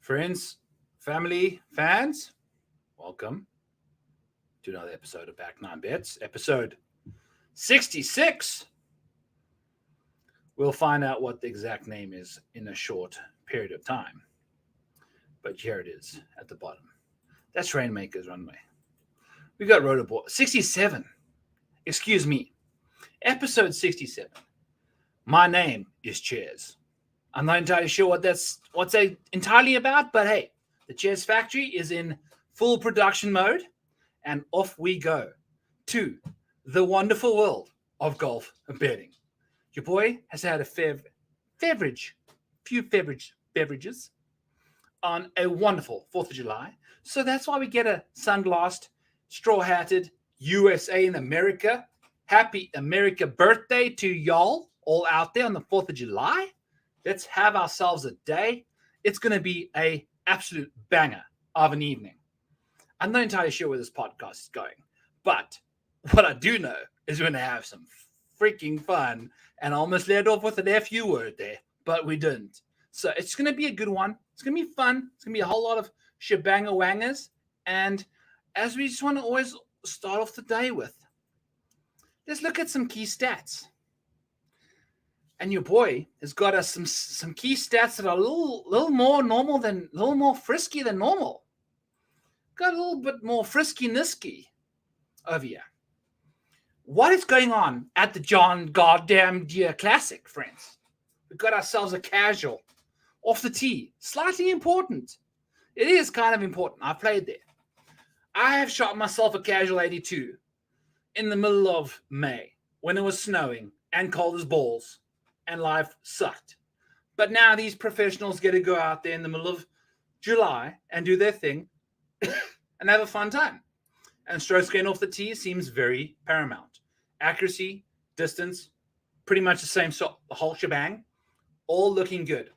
Friends, family, fans, welcome to another episode of Back Nine Bets, episode 66. We'll find out what the exact name is in a short period of time. But here it is at the bottom. That's Rainmaker's Runway. We got Rotorball 67. Excuse me. Episode 67. My name is Chez. I'm not entirely sure what's entirely about, but hey, the Chez factory is in full production mode, and off we go to the wonderful world of golf betting. Your boy has had a few beverages on a wonderful 4th of July. So that's why we get a sunglassed, straw-hatted USA in America. Happy America birthday to y'all all out there on the 4th of July. Let's have ourselves a day. It's going to be a absolute banger of an evening. I'm not entirely sure where this podcast is going, but what I do know is we're going to have some freaking fun, and I almost led off with an FU word there, but we didn't. So it's going to be a good one. It's going to be fun. It's going to be a whole lot of shebanga-wangers, and as we just want to always start off the day with, let's look at some key stats. And your boy has got us some key stats that are a little more frisky than normal. Got a little bit more frisky-nisky over here. What is going on at the John Goddamn Deere Classic, friends? We've got ourselves a casual off the tee. Slightly important. It is kind of important. I've played there. I have shot myself a casual 82 in the middle of May when it was snowing and cold as balls. And life sucked. But now these professionals get to go out there in the middle of July and do their thing and have a fun time. And strokes gained off the tee seems very paramount. Accuracy, distance, pretty much the same sort, the whole shebang, all looking good.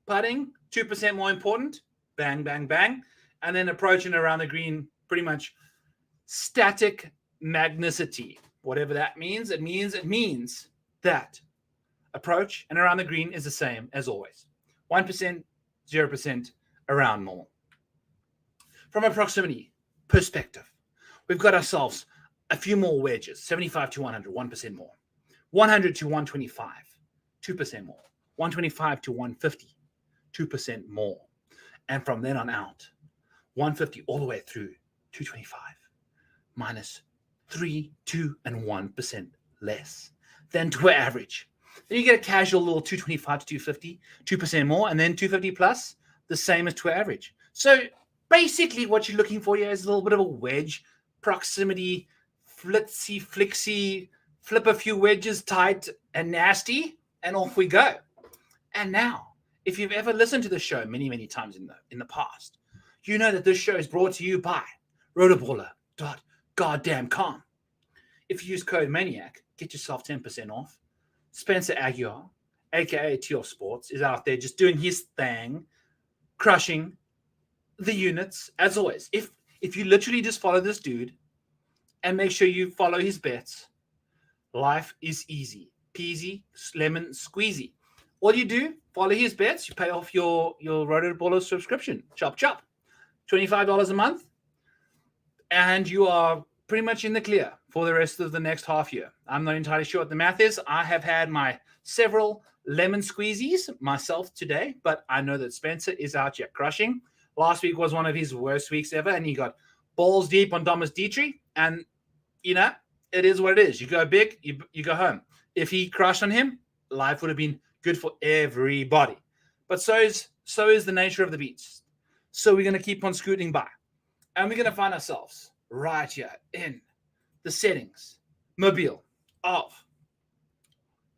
Putting, 2% more important, bang, bang, bang. And then approaching around the green, pretty much static magnicity. Whatever that means, it means that approach and around the green is the same as always. 1%, 0% around normal. From a proximity perspective, we've got ourselves a few more wedges. 75 to 100, 1% more. 100 to 125, 2% more. 125 to 150, 2% more. And from then on out, 150 all the way through 225, minus 3, 2, and 1% less than to our average. Then you get a casual little 225 to 250, 2% more, and then 250 plus, the same as to average. So basically what you're looking for here is a little bit of a wedge, proximity, flitsy, flip a few wedges tight and nasty, and off we go. And now, if you've ever listened to the show many times in the past, you know that this show is brought to you by rotoballer.goddamn.com. If you use code MANIAC, get yourself 10% off. Spencer Aguiar, a.k.a. Teal Sports, is out there just doing his thing, crushing the units, as always. If you literally just follow this dude and make sure you follow his bets, life is easy. Peasy, lemon, squeezy. All you do, follow his bets, you pay off your Rotoballer subscription. Chop. $25 a month, and you are pretty much in the clear for the rest of the next half year. I'm not entirely sure what the math is. I have had my several lemon squeezies myself today, but I know that Spencer is out here crushing. Last week was one of his worst weeks ever, and he got balls deep on Thomas Dietrich, and, it is what it is. You go big, you go home. If he crushed on him, life would have been good for everybody. But so is the nature of the beast. So we're going to keep on scooting by, and we're going to find ourselves right here in the settings mobile of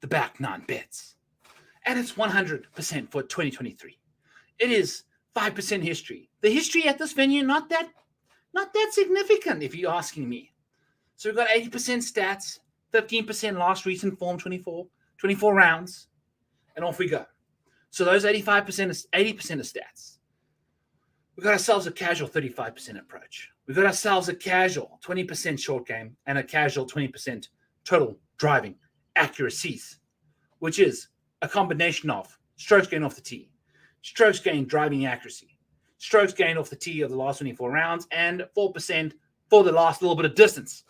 the Back Nine Bets. And it's 100% for 2023. It is 5% history. The history at this venue, not that significant, if you're asking me. So we've got 80% stats, 15% last recent form, 24 rounds, and off we go. So those 80% of stats. We've got ourselves a casual 35% approach. We've got ourselves a casual 20% short game and a casual 20% total driving accuracies, which is a combination of strokes gained off the tee, strokes gained driving accuracy, strokes gained off the tee of the last 24 rounds, and 4% for the last little bit of distance.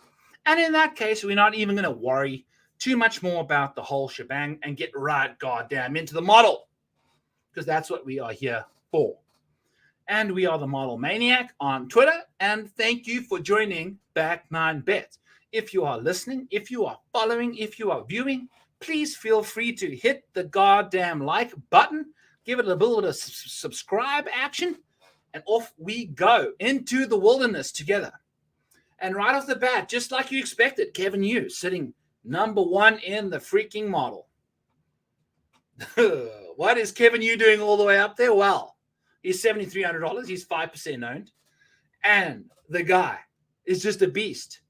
And in that case, we're not even going to worry too much more about the whole shebang and get right goddamn into the model, because that's what we are here for. And we are the Model Maniac on Twitter. And thank you for joining Back 9 Bets. If you are listening, if you are following, if you are viewing, please feel free to hit the goddamn like button, give it a little bit of subscribe action, and off we go into the wilderness together. And right off the bat, just like you expected, Kevin Yu sitting number one in the freaking model. What is Kevin Yu doing all the way up there? Well, he's $7,300. He's 5% owned. And the guy is just a beast.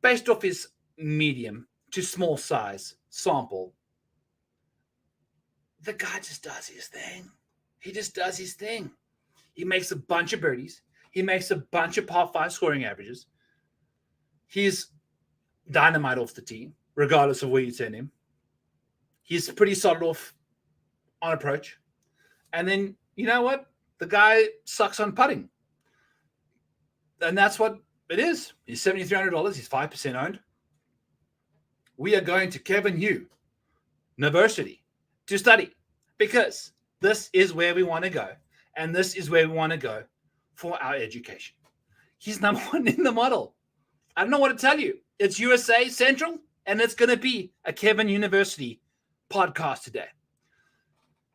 Based off his medium to small size sample, the guy just does his thing. He just does his thing. He makes a bunch of birdies. He makes a bunch of par 5 scoring averages. He's dynamite off the tee, regardless of where you turn him. He's pretty solid off on approach. And then, you know what? The guy sucks on putting. And that's what it is. He's $7,300. He's 5% owned. We are going to Kevin Yu University to study, because this is where we want to go. And this is where we want to go for our education. He's number one in the model. I don't know what to tell you. It's USA Central, and it's going to be a Kevin University podcast today.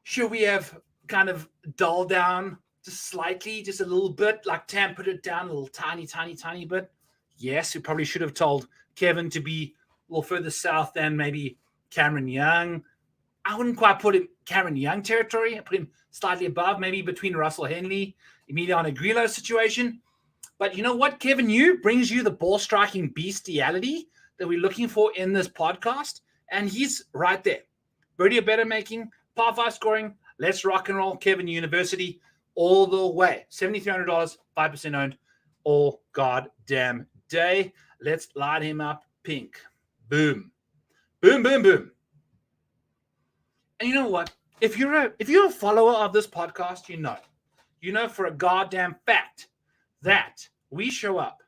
Should we have kind of dulled down just slightly, just a little bit, like tempered it down a little tiny bit? Yes, we probably should have told Kevin to be a little further south than maybe Cameron Young. I wouldn't quite put him Cameron Young territory. I put him slightly above, maybe between Russell Henley, Emiliano Grillo situation. But you know what? Kevin Yu brings you the ball striking bestiality that we're looking for in this podcast. And he's right there. Birdie or better making, par 5 scoring. Let's rock and roll. Kevin University all the way. $7,300, 5% owned all goddamn day. Let's light him up pink. Boom. Boom, boom, boom. And you know what? If you're a follower of this podcast, you know for a goddamn fact that we show up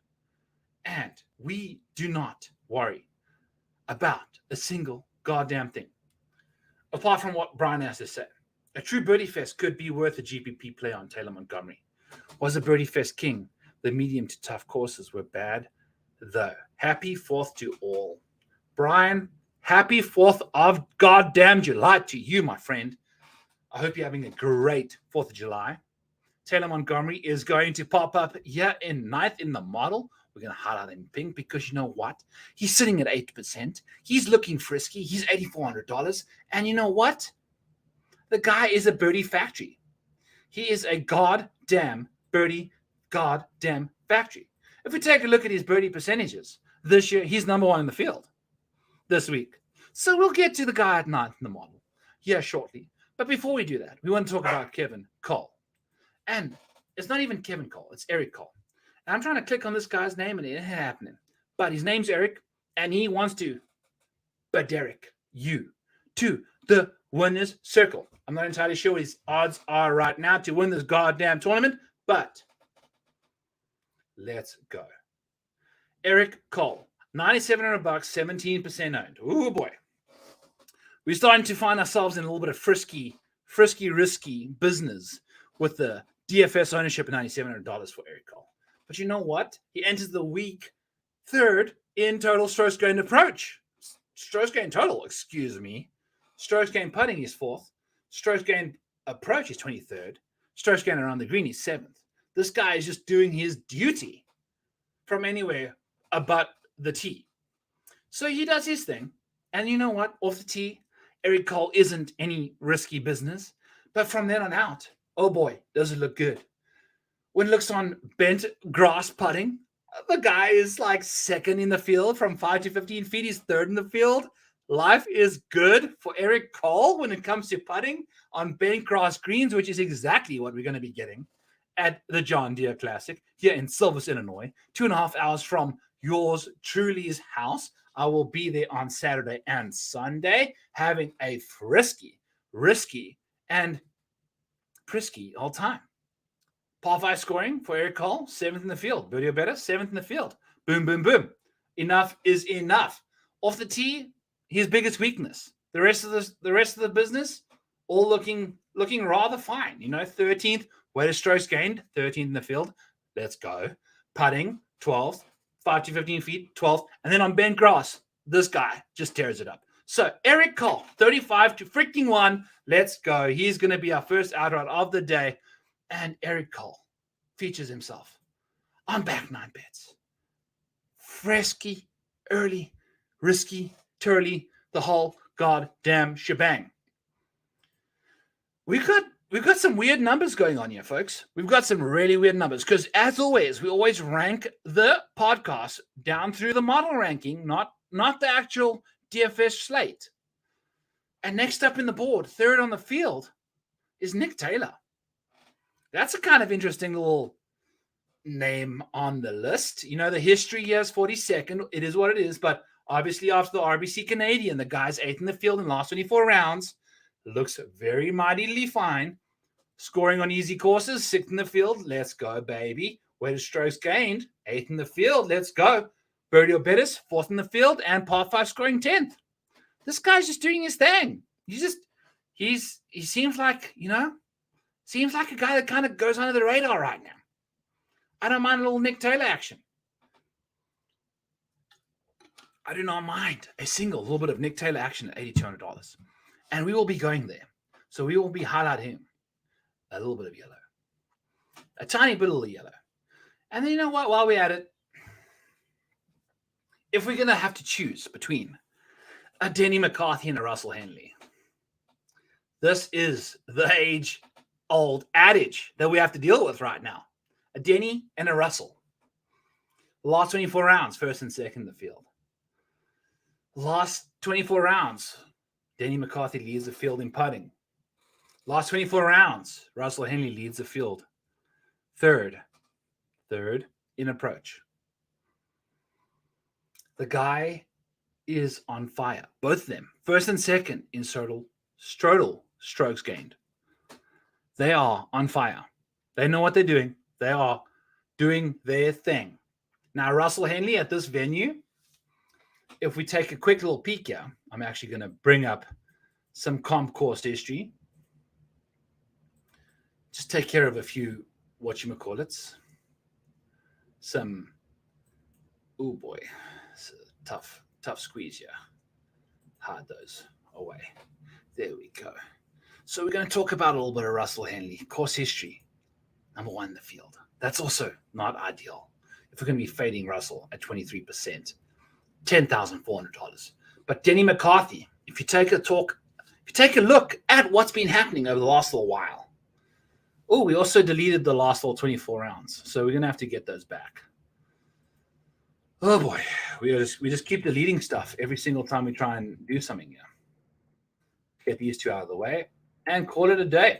and we do not worry about a single goddamn thing. Apart from what Brian has to say. A true Birdie Fest could be worth a GPP play on Taylor Montgomery. Was a Birdie Fest king. The medium to tough courses were bad, though. Happy 4th to all. Brian, happy 4th of goddamn July to you, my friend. I hope you're having a great 4th of July. Taylor Montgomery is going to pop up here in 9th in the model. We're going to highlight him pink because you know what? He's sitting at 8%. He's looking frisky. He's $8,400. And you know what? The guy is a birdie factory. He is a goddamn birdie goddamn factory. If we take a look at his birdie percentages this year, he's number one in the field this week. So we'll get to the guy at 9th in the model here shortly. But before we do that, we want to talk about Kevin Cole. And it's not even Kevin Cole. It's Eric Cole. And I'm trying to click on this guy's name and it ain't happening. But his name's Eric, and he wants to Derek you to the winner's circle. I'm not entirely sure what his odds are right now to win this goddamn tournament, but let's go. Eric Cole, $9,700, 17% owned. Oh boy. We're starting to find ourselves in a little bit of frisky, risky business with the DFS ownership of $9,700 for Eric Cole. But you know what? He enters the week 3rd in total strokes gained approach. Strokes gained total, excuse me. Strokes gained putting is 4th. Strokes gained approach is 23rd. Strokes gained around the green is 7th. This guy is just doing his duty from anywhere but the tee. So he does his thing. And you know what? Off the tee, Eric Cole isn't any risky business. But from then on out, oh boy, does it look good. When it looks on bent grass putting, the guy is like 2nd in the field from 5 to 15 feet. He's 3rd in the field. Life is good for Eric Cole when it comes to putting on bent grass greens, which is exactly what we're going to be getting at the John Deere Classic here in Silvis, Illinois, 2.5 hours from yours truly's house. I will be there on Saturday and Sunday having a frisky, risky, and prisky all time. Par 5 scoring for Eric Cole, 7th in the field. Birdie or better, 7th in the field. Boom, boom, boom. Enough is enough. Off the tee, his biggest weakness. The rest of the business, all looking rather fine. 13th, weighted strokes gained, 13th in the field. Let's go. Putting, 12th, 5 to 15 feet, 12th. And then on bent grass, this guy just tears it up. So Eric Cole, 35 to freaking 1. Let's go. He's going to be our first outright of the day. And Eric Cole features himself on back 9 bets. Fresky, early, risky, turly, the whole goddamn shebang. We've got some weird numbers going on here, folks. We've got some really weird numbers because, as always, we always rank the podcast down through the model ranking, not the actual DFS slate. And next up in the board, third on the field, is Nick Taylor. That's a kind of interesting little name on the list. The history here is 42nd. It is what it is. But obviously, after the RBC Canadian, the guy's 8th in the field in the last 24 rounds. Looks very mightily fine. Scoring on easy courses, 6th in the field. Let's go, baby. Weighted strokes gained, 8th in the field. Let's go. Birdie or better, 4th in the field. And par 5 scoring 10th. This guy's just doing his thing. He seems like, seems like a guy that kind of goes under the radar right now. I don't mind a little Nick Taylor action. I do not mind a little bit of Nick Taylor action at $8,200. And we will be going there. So we will be highlighting him. A little bit of yellow. A tiny bit of yellow. And then you know what? While we're at it, if we're going to have to choose between a Denny McCarthy and a Russell Henley, this is the age-old adage that we have to deal with right now. A Denny and a Russell. Last 24 rounds, first and second in the field. Last 24 rounds, Denny McCarthy leads the field in putting. Last 24 rounds, Russell Henley leads the field. Third in approach. The guy is on fire. Both of them, first and second in total strokes gained. They are on fire. They know what they're doing. They are doing their thing. Now, Russell Henley at this venue, if we take a quick little peek here, I'm actually going to bring up some comp course history. Just take care of a few whatchamacallits. Oh boy, it's a tough squeeze here. Hard those away. There we go. So we're going to talk about a little bit of Russell Henley. Course history, number 1 in the field. That's also not ideal. If we're going to be fading Russell at 23%, $10,400. But Denny McCarthy, if you take a look at what's been happening over the last little while. Oh, we also deleted the last little 24 rounds. So we're going to have to get those back. Oh boy, we just keep deleting stuff every single time we try and do something here. Get these two out of the way and call it a day.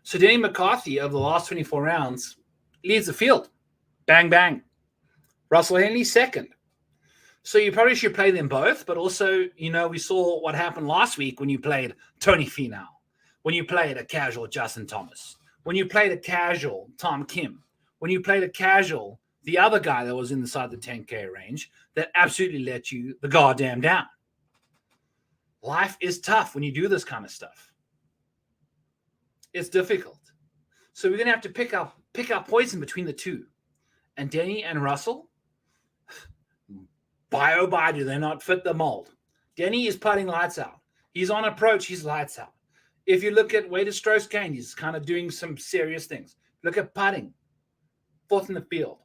So Denny McCarthy, over the last 24 rounds, leads the field. Bang, bang. Russell Henley, second. So you probably should play them both, but also, we saw what happened last week when you played Tony Finau, when you played a casual Justin Thomas, when you played a casual Tom Kim, when you played a casual, the other guy that was inside the 10K range that absolutely let you the goddamn down. Life is tough when you do this kind of stuff. It's difficult. So we're going to have to pick our poison between the two. And Denny and Russell, by do they not fit the mold. Denny is putting lights out. He's on approach. He's lights out. If you look at weighted strokes gained, he's kind of doing some serious things. Look at putting. 4th in the field.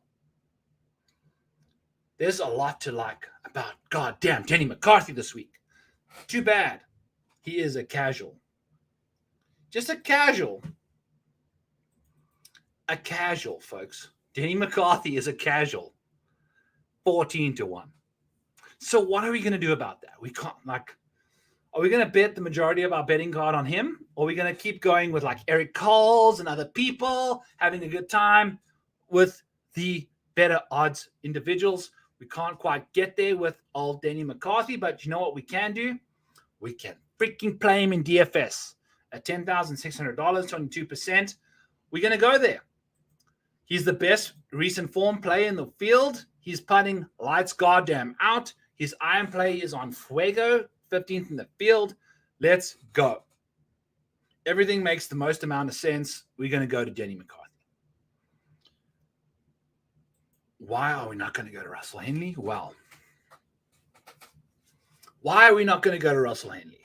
There's a lot to like about goddamn Denny McCarthy this week. Too bad. He is a casual. Just a casual. A casual, folks. Denny McCarthy is a casual. 14-1. So what are we going to do about that? We can't, are we going to bet the majority of our betting card on him? Or are we going to keep going with Eric Coles and other people having a good time with the better odds individuals? We can't quite get there with old Denny McCarthy, but you know what we can do? We can freaking play him in DFS at $10,600, 22%. We're going to go there. He's the best recent form play in the field. He's putting lights goddamn out. His iron play is on fuego, 15th in the field. Let's go. Everything makes the most amount of sense. We're going to go to Denny McCarthy. Why are we not going to go to Russell Henley? Well, why are we not going to go to Russell Henley?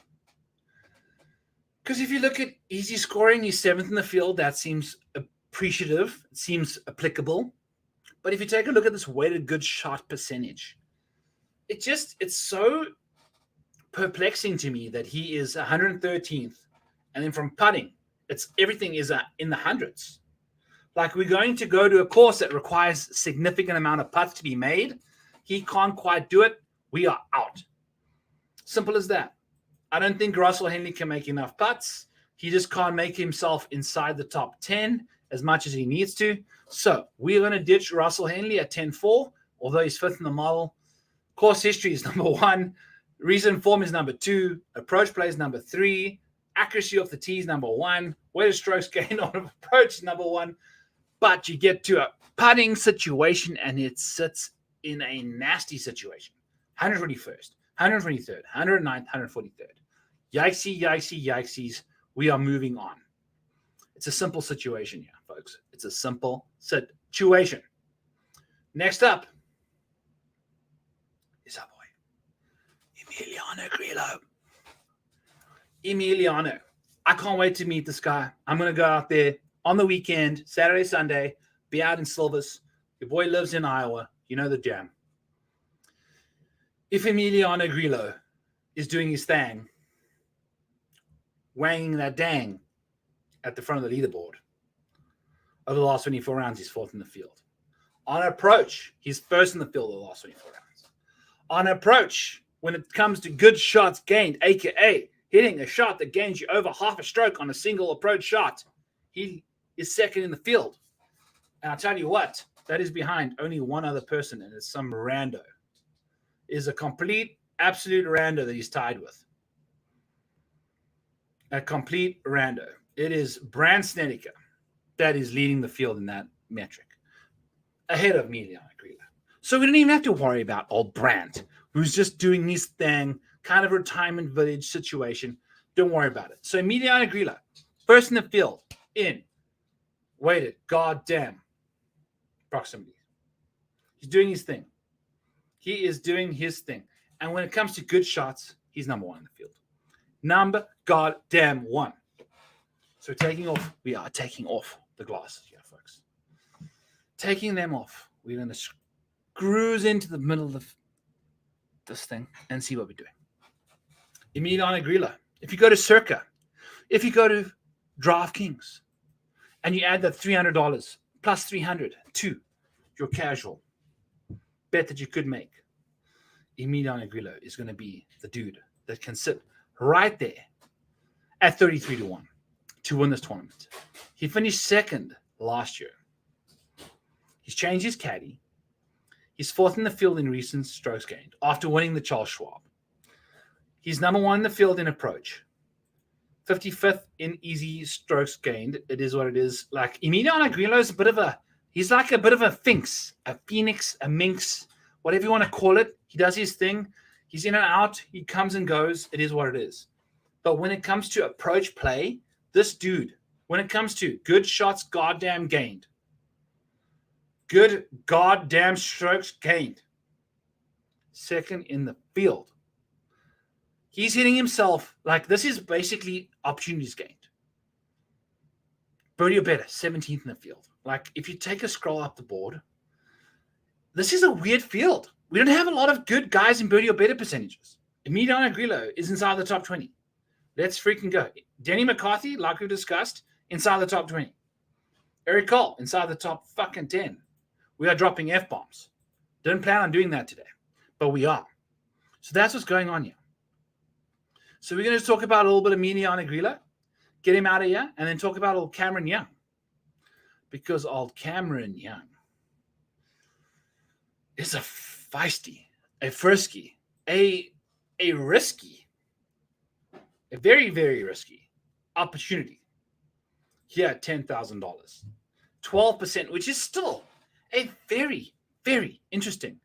Because if you look at easy scoring, he's 7th in the field. That seems appreciative. It seems applicable. But if you take a look at this weighted good shot percentage, it's so perplexing to me that he is 113th. And then from putting, everything is in the hundreds. Like, we're going to go to a course that requires significant amount of putts to be made. He can't quite do it. We are out. Simple as that. I don't think Russell Henley can make enough putts. He just can't make himself inside the top 10 as much as he needs to. So we're going to ditch Russell Henley at 10-4, although he's 5th in the model. Course history is number 1. Recent form is number 2. Approach play is number 3. Accuracy off the tee is number 1. Weighted strokes gained on approach is number 1. But you get to a putting situation and it sits in a nasty situation. 121st, 123rd, 109th, 143rd. Yikesy, yikesy, yikesies. We are moving on. It's a simple situation here, folks. It's a simple situation. Next up is our boy, Emiliano Grillo. Emiliano. I can't wait to meet this guy. I'm going to go out there on the weekend, Saturday, Sunday, be out in Silvis. Your boy lives in Iowa. You know the jam. If Emiliano Grillo is doing his thing, wanging that dang at the front of the leaderboard, over the last 24 rounds, he's 4th in the field. On approach, he's 1st in the field over the last 24 rounds. On approach, when it comes to good shots gained, a.k.a. hitting a shot that gains you over half a stroke on a single approach shot, he is 2nd in the field. And I'll tell you what, that is behind only one other person, and it's some rando. It is a complete, absolute rando that he's tied with. A complete rando. It is Brand Snedeker that is leading the field in that metric, ahead of Emiliano Grillo. So we don't even have to worry about old Brandt, who's just doing his thing, kind of retirement village situation. Don't worry about it. So Emiliano Grillo, 1st in the field in weighted goddamn proximity. He's doing his thing. He is doing his thing. And when it comes to good shots, he's number 1 in the field. Number goddamn 1. So we are taking off the glasses here, folks. Taking them off. We're going to cruise into the middle of this thing and see what we're doing. Emiliano Grillo. If you go to Circa, if you go to DraftKings, and you add that $300 plus 300 to your casual bet that you could make, Emiliano Grillo is going to be the dude that can sit right there at 33-1 to win this tournament. He finished 2nd last year. He's changed his caddy. He's 4th in the field in recent strokes gained after winning the Charles Schwab. He's number 1 in the field in approach. 55th in easy strokes gained. It is what it is. Like, Emiliano Grillo is he's like a bit of a sphinx, a phoenix, a minx, whatever you want to call it. He does his thing. He's in and out. He comes and goes. It is what it is. But when it comes to approach play, this dude, when it comes to good shots goddamn gained, good goddamn strokes gained, 2nd in the field. He's hitting himself like this is basically opportunities gained. Birdie or better, 17th in the field. Like, if you take a scroll up the board, this is a weird field. We don't have a lot of good guys in birdie or better percentages. Emiliano Grillo is inside the top 20. Let's freaking go. Denny McCarthy, like we discussed, inside the top 20. Eric Cole, inside the top fucking 10. We are dropping F-bombs. Didn't plan on doing that today, but we are. So that's what's going on here. So we're going to talk about a little bit of Emiliano Grillo, get him out of here, and then talk about old Cameron Young. Because old Cameron Young is a feisty, a frisky, a risky, a very, very risky opportunity here at $10,000. 12%, which is still a very, very interesting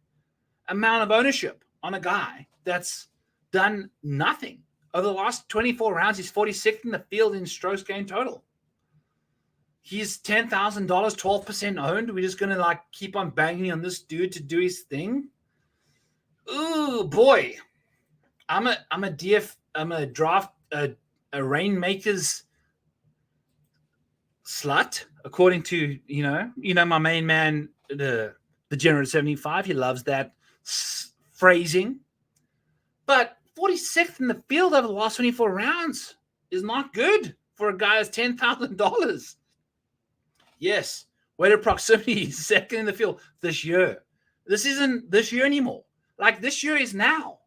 amount of ownership on a guy that's done nothing. Over the last 24 rounds, he's 46th in the field in strokes gained total. He's $10,000, 12% owned. We're just going to keep on banging on this dude to do his thing. Ooh, boy. I'm a draft a Rainmaker's slut, according to my main man, the General 75. He loves that phrasing. But 46th in the field over the last 24 rounds is not good for a guy that's $10,000. Yes, weighted proximity, second in the field this year. This isn't this year anymore. This year is now.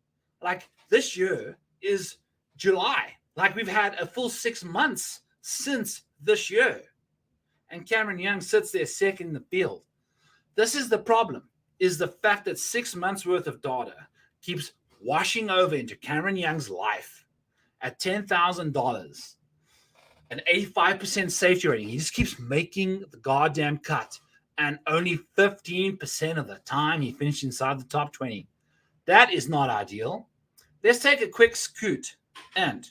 This year is July. We've had a full 6 months since this year. And Cameron Young sits there second in the field. This is the problem, is the fact that 6 months worth of data keeps washing over into Cameron Young's life at $10,000, an 85% safety rating. He just keeps making the goddamn cut, and only 15% of the time he finished inside the top 20. That is not ideal. Let's take a quick scoot. And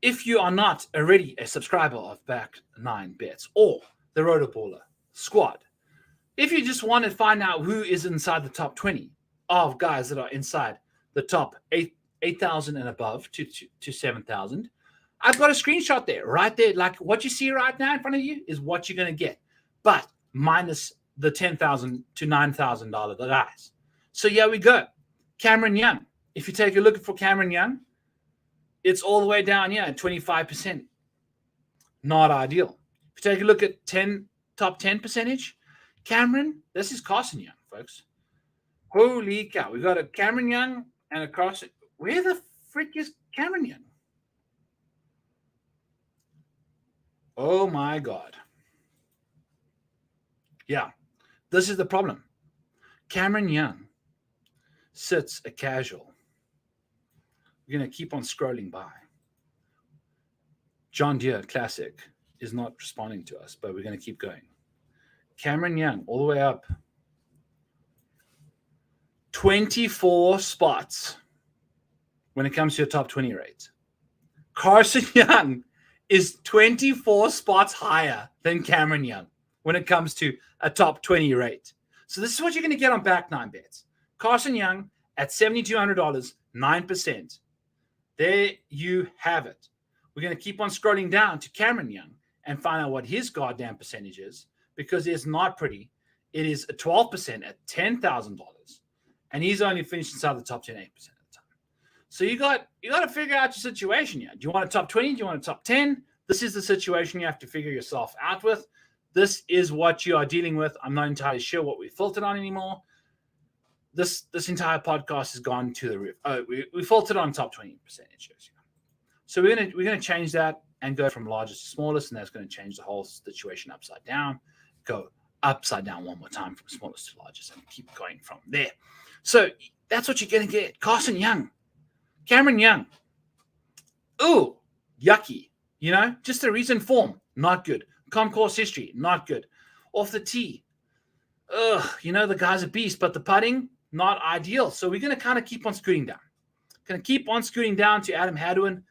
if you are not already a subscriber of Back 9 Bets or the Rotoballer squad, if you just want to find out who is inside the top 20 of guys that are inside the top 8,000 and above to 7,000, I've got a screenshot there, right there. What you see right now in front of you is what you're going to get, but minus the $10,000 to $9,000 guys. So here we go. Cameron Young. If you take a look for Cameron Young, it's all the way down here at 25%. Not ideal. If you take a look at top 10 percentage, Cameron, this is Carson Young, folks. Holy cow. We've got a Cameron Young and a Carson. Where the frick is Cameron Young? Oh, my God. Yeah, this is the problem. Cameron Young sits a casual. We're going to keep on scrolling by. John Deere Classic is not responding to us, but we're going to keep going. Cameron Young, all the way up. 24 spots when it comes to your top 20 rate. Carson Young is 24 spots higher than Cameron Young when it comes to a top 20 rate. So this is what you're going to get on Back 9 Bets. Carson Young at $7,200, 9%. There you have it. We're going to keep on scrolling down to Cameron Young and find out what his goddamn percentage is, because it's not pretty. It is a 12% at $10,000, and he's only finished inside the top 10 8% of the time. So you got to figure out your situation here. Do you want a top 20? Do you want a top 10? This is the situation you have to figure yourself out with. This is what you are dealing with. I'm not entirely sure what we filtered on anymore. This entire podcast has gone to the roof. Oh, we filtered on top 20 percentages. So we're gonna change that and go from largest to smallest, and that's going to change the whole situation upside down. Go upside down one more time from smallest to largest, and keep going from there. So that's what you're gonna get. Carson Young, Cameron Young. Ooh, yucky. Just the recent form, not good. Course history, not good. Off the tee, the guy's a beast, but the putting, not ideal. So we're going to kind of keep on scooting down. Going to keep on scooting down to Adam Hadwin,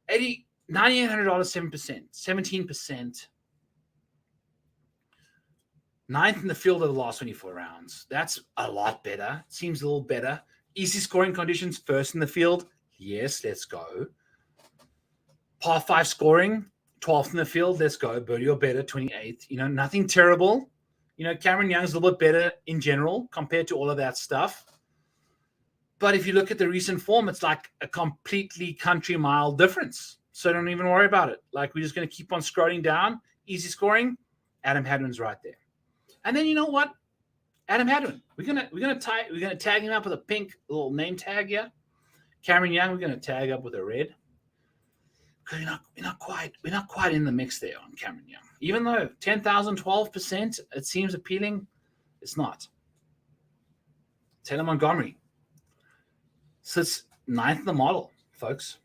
$9,800, 7%, 17%. Ninth in the field of the last 24 rounds. That's a lot better. Seems a little better. Easy scoring conditions, first in the field. Yes, let's go. Par 5 scoring, 12th in the field. Let's go. Birdie or better, 28th. Nothing terrible. Cameron Young's a little bit better in general compared to all of that stuff. But if you look at the recent form, it's like a completely country mile difference. So don't even worry about it. We're just going to keep on scrolling down. Easy scoring. Adam Hadwin's right there. And then you know what? Adam Hadwin. We're gonna tag him up with a pink little name tag here. Cameron Young, we're gonna tag up with a red. Because we're not quite in the mix there on Cameron Young. Even though 10,000, 12%, it seems appealing, it's not. Taylor Montgomery sits 9th in the model, folks.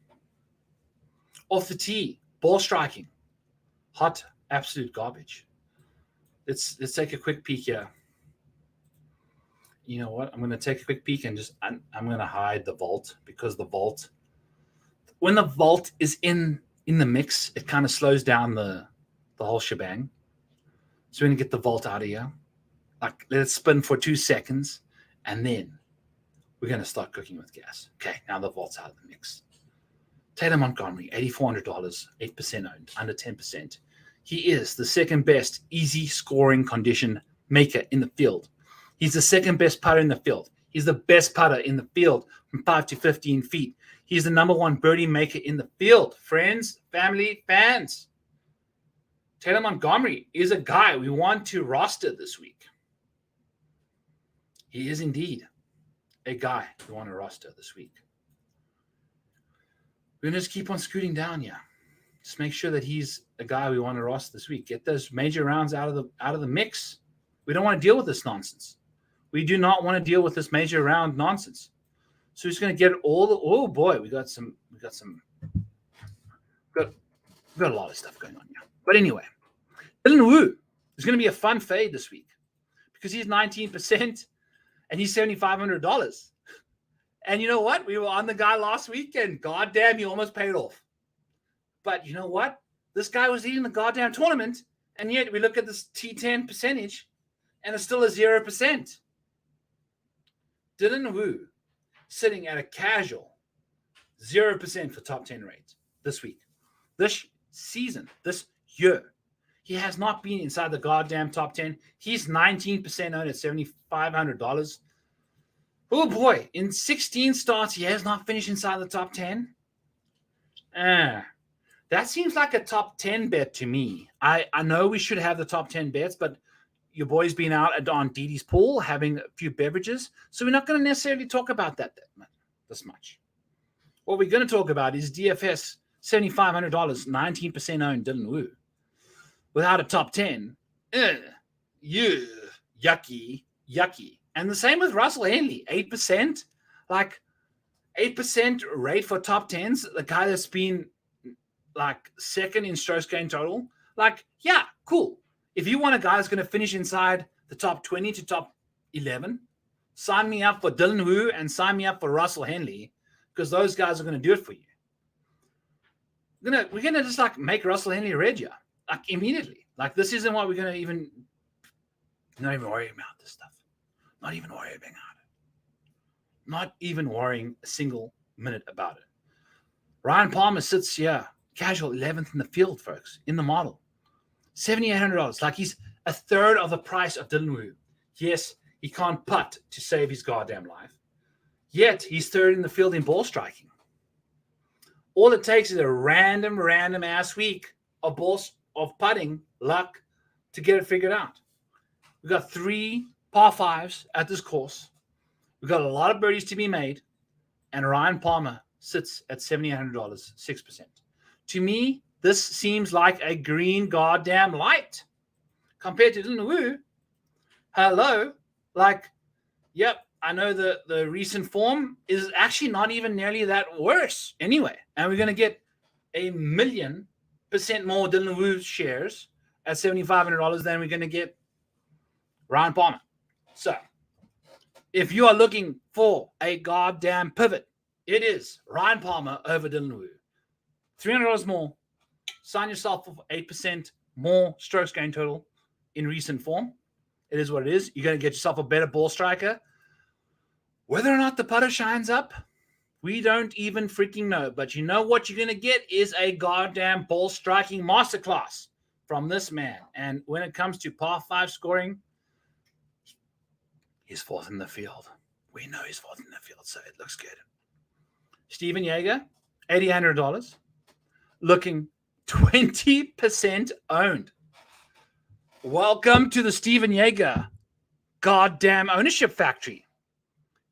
Off the tee, ball striking, hot, absolute garbage. Let's take a quick peek here. You know what? I'm going to take a quick peek and I'm going to hide the vault, because the vault, when the vault is in the mix, it kind of slows down the whole shebang. So we're going to get the vault out of here. Like, let it spin for 2 seconds, and then we're going to start cooking with gas. Okay, now the vault's out of the mix. Taylor Montgomery, $8,400, 8% owned, under 10%. He is the second best easy scoring condition maker in the field. He's the second best putter in the field. He's the best putter in the field from 5 to 15 feet. He's the number one birdie maker in the field. Friends, family, fans. Taylor Montgomery is a guy we want to roster this week. He is indeed a guy we want to roster this week. We're going to just keep on scooting down here. Just make sure that he's a guy we want to roster this week. Get those major rounds out of the mix. We don't want to deal with this nonsense. We do not want to deal with this major round nonsense. So he's going to get all the. Oh boy, we got a lot of stuff going on here. But anyway, Dylan Wu is going to be a fun fade this week, because he's 19% and he's $7,500. And you know what? We were on the guy last week, and goddamn, he almost paid off. But you know what? This guy was leading the goddamn tournament, and yet we look at this T10 percentage, and it's still a 0%. Dylan Wu sitting at a casual 0% for top 10 rates this week, this season, this year. He has not been inside the goddamn top 10. He's 19% owned at $7,500. Oh boy, in 16 starts, he has not finished inside the top 10. That seems like a top 10 bet to me. I know we should have the top 10 bets, but your boy's been out on Didi's pool having a few beverages, so we're not going to necessarily talk about that this much. What we're going to talk about is DFS, $7,500, 19% owned Dylan Wu. Without a top 10, yucky. And the same with Russell Henley, 8%. Like, 8% rate for top 10s. The guy that's been, like, second in strokes gained total. Like, yeah, cool. If you want a guy that's going to finish inside the top 20 to top 11, sign me up for Dylan Wu and sign me up for Russell Henley, because those guys are going to do it for you. We're gonna just like make Russell Henley red, yeah, like immediately. Like, this isn't what we're gonna not even worry about this stuff. Not even worry about it. Not even worrying a single minute about it. Ryan Palmer sits here, casual 11th in the field, folks, in the model. $7,800. Like, he's a third of the price of Dylan Wu. Yes, he can't putt to save his goddamn life. Yet, he's third in the field in ball striking. All it takes is a random ass week of putting luck to get it figured out. We've got 3 par 5s at this course. We've got a lot of birdies to be made. And Ryan Palmer sits at $7,800, 6%. To me, this seems like a green goddamn light compared to Dylan Wu. Hello. Like, yep, I know the recent form is actually not even nearly that worse anyway. And we're going to get 1,000,000% more Dylan Wu shares at $7,500 than we're going to get Ryan Palmer. So, if you are looking for a goddamn pivot, it is Ryan Palmer over Dylan Wu. $300 more. Sign yourself for 8% more strokes gained total in recent form. It is what it is. You're going to get yourself a better ball striker. Whether or not the putter shines up, we don't even freaking know. But you know what you're going to get is a goddamn ball striking masterclass from this man. And when it comes to par 5 scoring, he's fourth in the field. We know he's fourth in the field, so it looks good. Steven Yeager, $8,800, looking 20% owned. Welcome to the Steven Yeager goddamn ownership factory.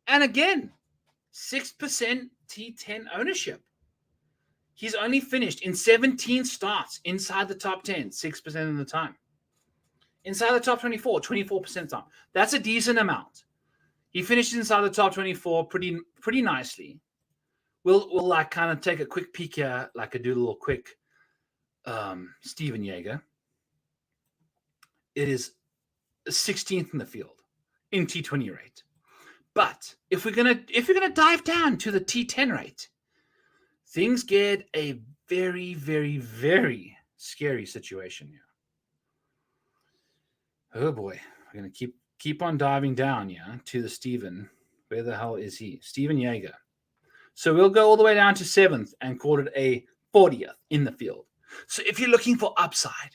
And again, 6% T10 ownership. He's only finished in 17 starts inside the top 10, 6% of the time. Inside the top 24, 24% of the time. That's a decent amount. He finished inside the top 24 pretty nicely. We'll like kind of take a quick peek here, like do a little quick Steven Yeager. It is 16th in the field in T20 rate. But if we're gonna dive down to the T10 rate, things get a very, very, very scary situation here. Oh boy, we're gonna keep on diving down, to the Steven. Where the hell is he? Steven Yeager. So we'll go all the way down to 7th and call it a 40th in the field. So if you're looking for upside,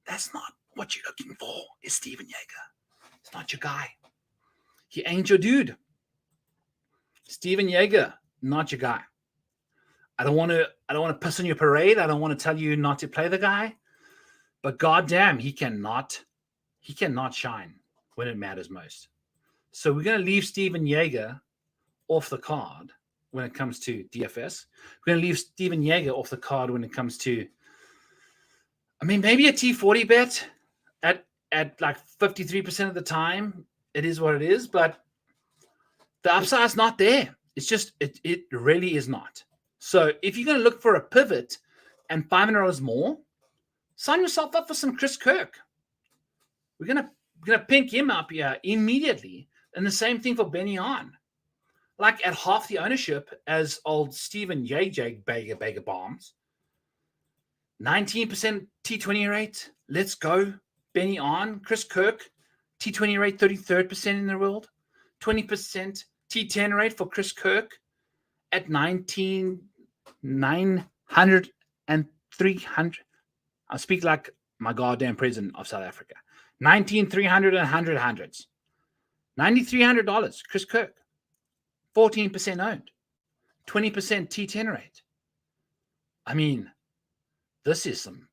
that's not what you're looking for, is Steven Yeager. It's not your guy. He ain't your dude. Steven Yeager, not your guy. I don't want to piss on your parade. I don't want to tell you not to play the guy. But goddamn, he cannot shine when it matters most. So we're going to leave Steven Yeager off the card when it comes to DFS. We're going to leave Steven Yeager off the card when it comes to, maybe a T40 bet at like 53% of the time. It is what it is, but the upside's not there. It's just, it really is not. So if you're going to look for a pivot and $500 more, sign yourself up for some Chris Kirk. We're gonna pink him up here immediately. And the same thing for Benny Hahn. Like at half the ownership as old Steven Yeager Bager Bombs. 19% T20 rate. Let's go. Benny Hahn, Chris Kirk, T20 rate 33rd% in the world. 20% T10 rate for Chris Kirk at 900 and 300. I'll speak like my goddamn president of South Africa. 19,300 and 100 hundreds. $9,300, Chris Kirk. 14% owned. 20% T10 rate. This is some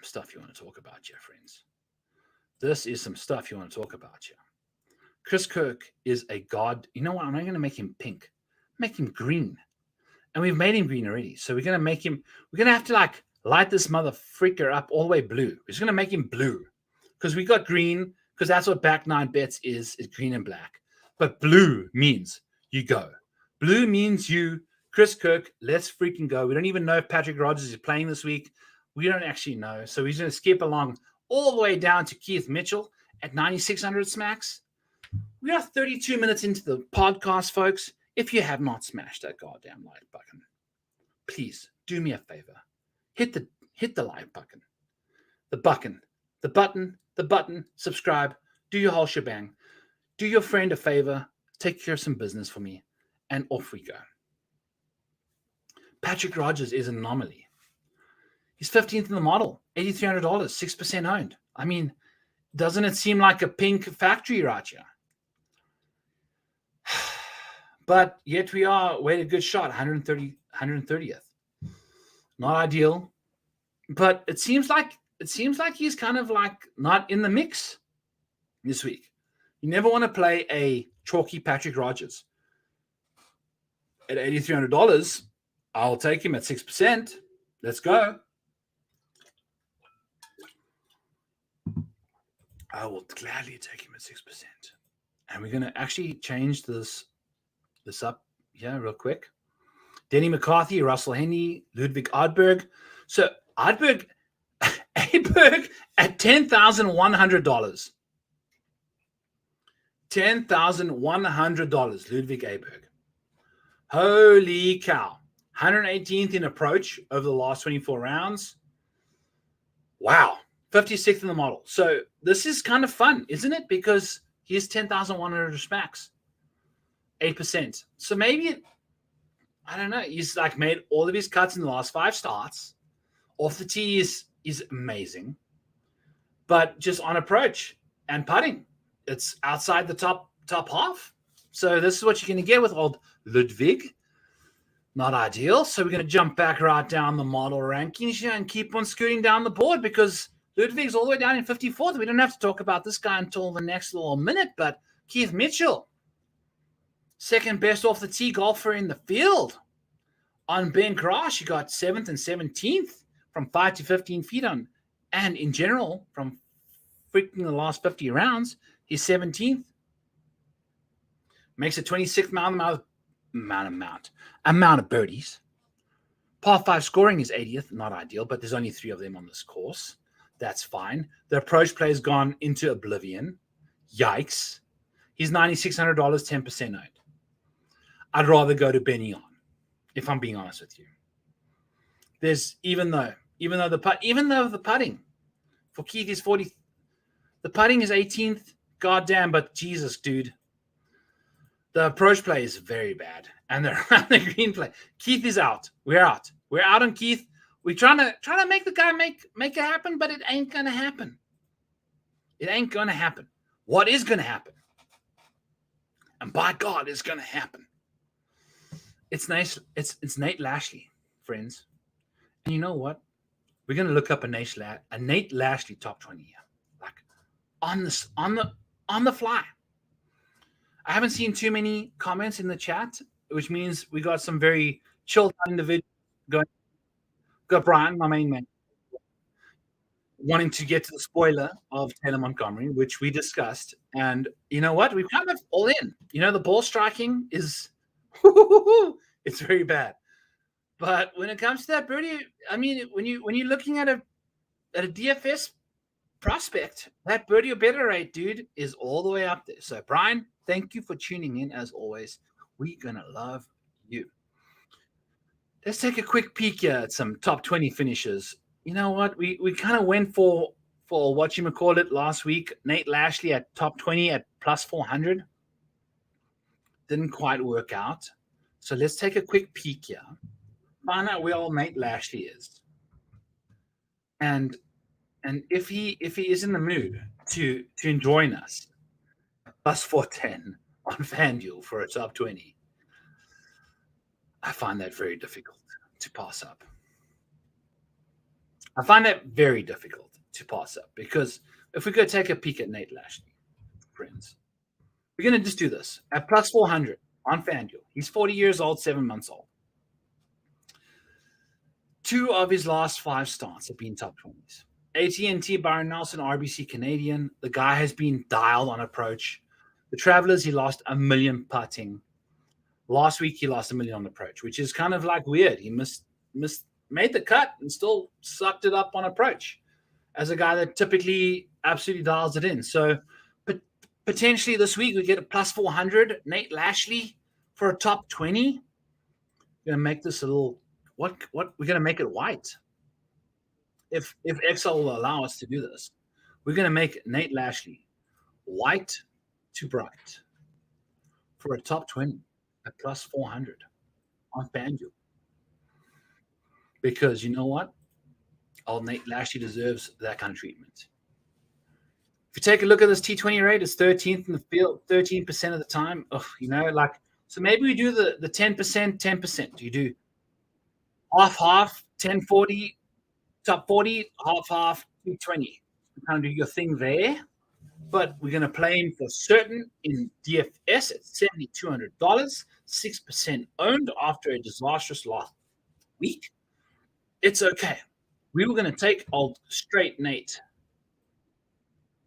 stuff you want to talk about here, friends. This is some stuff you want to talk about here. Chris Kirk is a god. You know what? I'm not going to make him pink. Make him green. And we've made him green already. So we're going to have to light this mother freaker up all the way blue. We're just going to make him blue. Because we got green, because that's what back nine bets is green and black. But blue means you go. Blue means you, Chris Kirk, let's freaking go. We don't even know if Patrick Rogers is playing this week. We don't actually know. So he's going to skip along all the way down to Keith Mitchell at 9,600 smacks. We are 32 minutes into the podcast, folks. If you have not smashed that goddamn like button, please do me a favor. Hit the like button. The button, subscribe, do your whole shebang. Do your friend a favor, take care of some business for me, and off we go. Patrick Rogers is an anomaly. He's 15th in the model, $8,300, 6% owned. Doesn't it seem like a pink factory right here? But yet we are, wait a good shot, 130th. Not ideal, but it seems like he's kind of not in the mix this week. You never want to play a chalky Patrick Rogers. At $8,300, I'll take him at 6%. Let's go. I will gladly take him at 6%. And we're going to actually change this up here real quick. Denny McCarthy, Russell Henny, Ludwig Ardberg. So Ardberg at $10,100. $10,100, Ludwig Aberg. Holy cow. 118th in approach over the last 24 rounds. Wow. 56th in the model. So this is kind of fun, isn't it? Because he's 10,100 smacks. 8%. So maybe, I don't know, he's made all of his cuts in the last 5 starts. Off the tee is amazing. But just on approach and putting, it's outside the top half. So this is what you're going to get with old Ludwig. Not ideal. So we're going to jump back right down the model rankings here and keep on scooting down the board because Ludwig's all the way down in 54th. We don't have to talk about this guy until the next little minute, but Keith Mitchell, second best off the tee golfer in the field. On Ben Crash, you got 7th and 17th from 5 to 15 feet on. And in general, from freaking the last 50 rounds, he's 17th. Makes a 26th amount of birdies. Par 5 scoring is 80th, not ideal, but there's only 3 of them on this course. That's fine. The approach play has gone into oblivion. Yikes. He's $9,600, 10% owned. I'd rather go to Benny on, if I'm being honest with you. There's even though the putting for Keith is 40, the putting is 18th. Goddamn, but Jesus, dude. The approach play is very bad. And the green play. Keith is out. We're out. We're out on Keith. We're trying to make the guy make it happen, but it ain't gonna happen. It ain't gonna happen. What is gonna happen? And by God, it's gonna happen. It's nice. It's Nate Lashley, friends. And you know what? We're gonna look up a Nate Lashley top 20 here, like on the fly. I haven't seen too many comments in the chat, which means we got some very chilled individuals going. Got Brian, my main man, wanting to get to the spoiler of Taylor Montgomery, which we discussed. And you know what? We've kind of all in. You know, the ball striking is it's very bad. But when it comes to that birdie, I mean, when you're looking at a DFS prospect, that birdie or better rate, dude, is all the way up there. So Brian, thank you for tuning in as always. We're gonna love you. Let's take a quick peek here at some top 20 finishes. You know what? We kind of went for whatchamacallit last week. Nate Lashley at top 20 at plus 400. Didn't quite work out. So let's take a quick peek here. Find out where old Nate Lashley is. And if he is in the mood to join us, plus 410 on FanDuel for a top 20. I find that very difficult to pass up. I find that very difficult to pass up because if we go take a peek at Nate Lashley, friends, we're going to just do this at plus 400 on FanDuel. He's 40 years old, 7 months old. 2 of his last 5 starts have been top 20s. AT&T, Byron Nelson, RBC Canadian. The guy has been dialed on approach. The Travelers, he lost $1 million putting. Last week, he lost $1 million on approach, which is kind of like weird. He made the cut and still sucked it up on approach as a guy that typically absolutely dials it in. So potentially this week, we get a plus 400. Nate Lashley for a top 20. We're going to make this a little, what we're going to make it white. If Excel will allow us to do this, we're going to make Nate Lashley white to bright for a top 20 at plus 400 on FanDuel. Because you know what? Old Nate Lashley deserves that kind of treatment. If you take a look at this T20 rate, it's 13th in the field, 13% of the time. So maybe we do the 10%, 10%. You do half, 10-40, top 40, half, 220. You kind of do your thing there. But we're going to play him for certain in DFS at $7,200, 6% owned after a disastrous last week. It's okay. We were going to take old straight Nate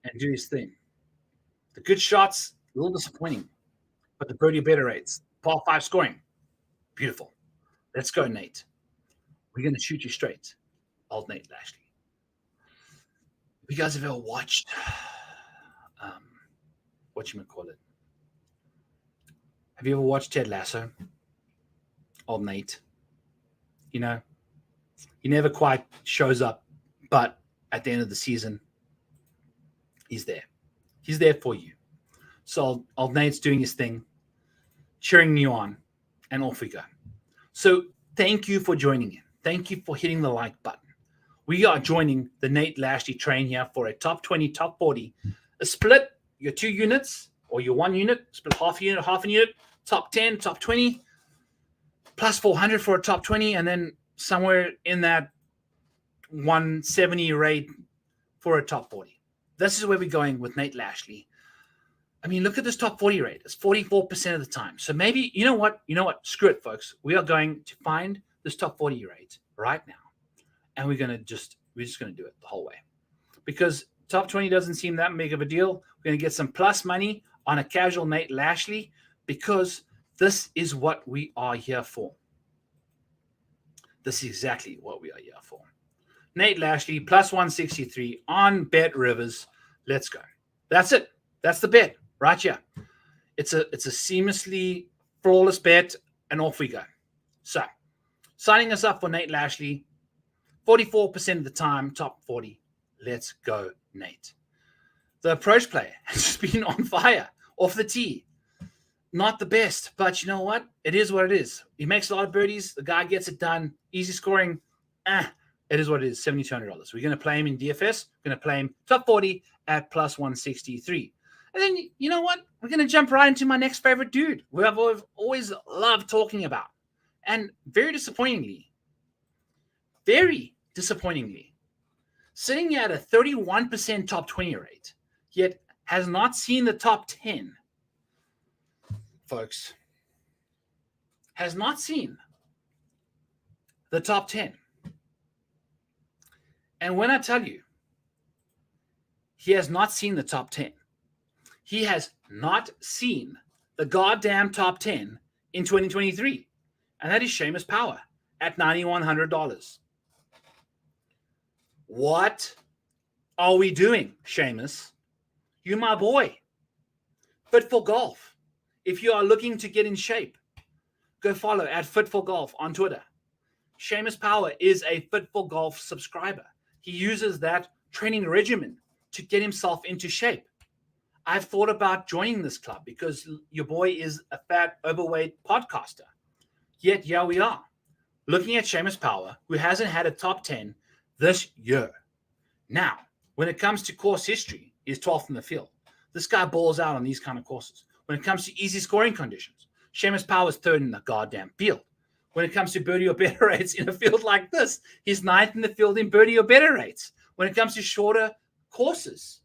and do his thing. The good shots, a little disappointing, but the birdie better rates, par 5 scoring, beautiful. Let's go, Nate. We're going to shoot you straight, old Nate Lashley. If you guys have ever watched whatchamacallit? Have you ever watched Ted Lasso? Old Nate. You know, he never quite shows up, but at the end of the season, he's there. He's there for you. So old Nate's doing his thing, cheering you on, and off we go. So thank you for joining in. Thank you for hitting the like button. We are joining the Nate Lashley train here for a top 20, top 40, a split. Your 2 units or your 1 unit, split half a unit, top 10, top 20, plus 400 for a top 20, and then somewhere in that 170 rate for a top 40. This is where we're going with Nate Lashley. I mean, look at this top 40 rate. It's 44% of the time. So maybe, you know what? Screw it, folks. We are going to find this top 40 rate right now. And we're just going to do it the whole way. Because top 20 doesn't seem that big of a deal. We're going to get some plus money on a casual Nate Lashley because this is what we are here for. This is exactly what we are here for. Nate Lashley plus 163 on Bet Rivers. Let's go. That's it. That's the bet right here. It's a seamlessly flawless bet, and off we go. So, signing us up for Nate Lashley, 44% of the time, top 40. Let's go, Nate. The approach play has just been on fire off the tee. Not the best, but you know what? It is what it is. He makes a lot of birdies. The guy gets it done. Easy scoring. It is what it is, $7,200. We're going to play him in DFS. We're going to play him top 40 at plus 163. And then, you know what? We're going to jump right into my next favorite dude, who I've always loved talking about. And very disappointingly, sitting at a 31% top 20 rate, yet has not seen the top 10. Folks, has not seen the top 10. And when I tell you, he has not seen the top 10, he has not seen the goddamn top 10 in 2023. And that is Seamus Power at $9,100. What are we doing, Seamus? You my boy. Fit for Golf. If you are looking to get in shape, go follow at Fit for Golf on Twitter. Seamus Power is a Fit for Golf subscriber. He uses that training regimen to get himself into shape. I've thought about joining this club because your boy is a fat, overweight podcaster. Yet here we are, looking at Seamus Power, who hasn't had a top 10 this year. Now, when it comes to course history, he's 12th in the field. This guy balls out on these kind of courses. When it comes to easy scoring conditions, Seamus Power is third in the goddamn field. When it comes to birdie or better rates in a field like this, he's ninth in the field in birdie or better rates. When it comes to shorter courses,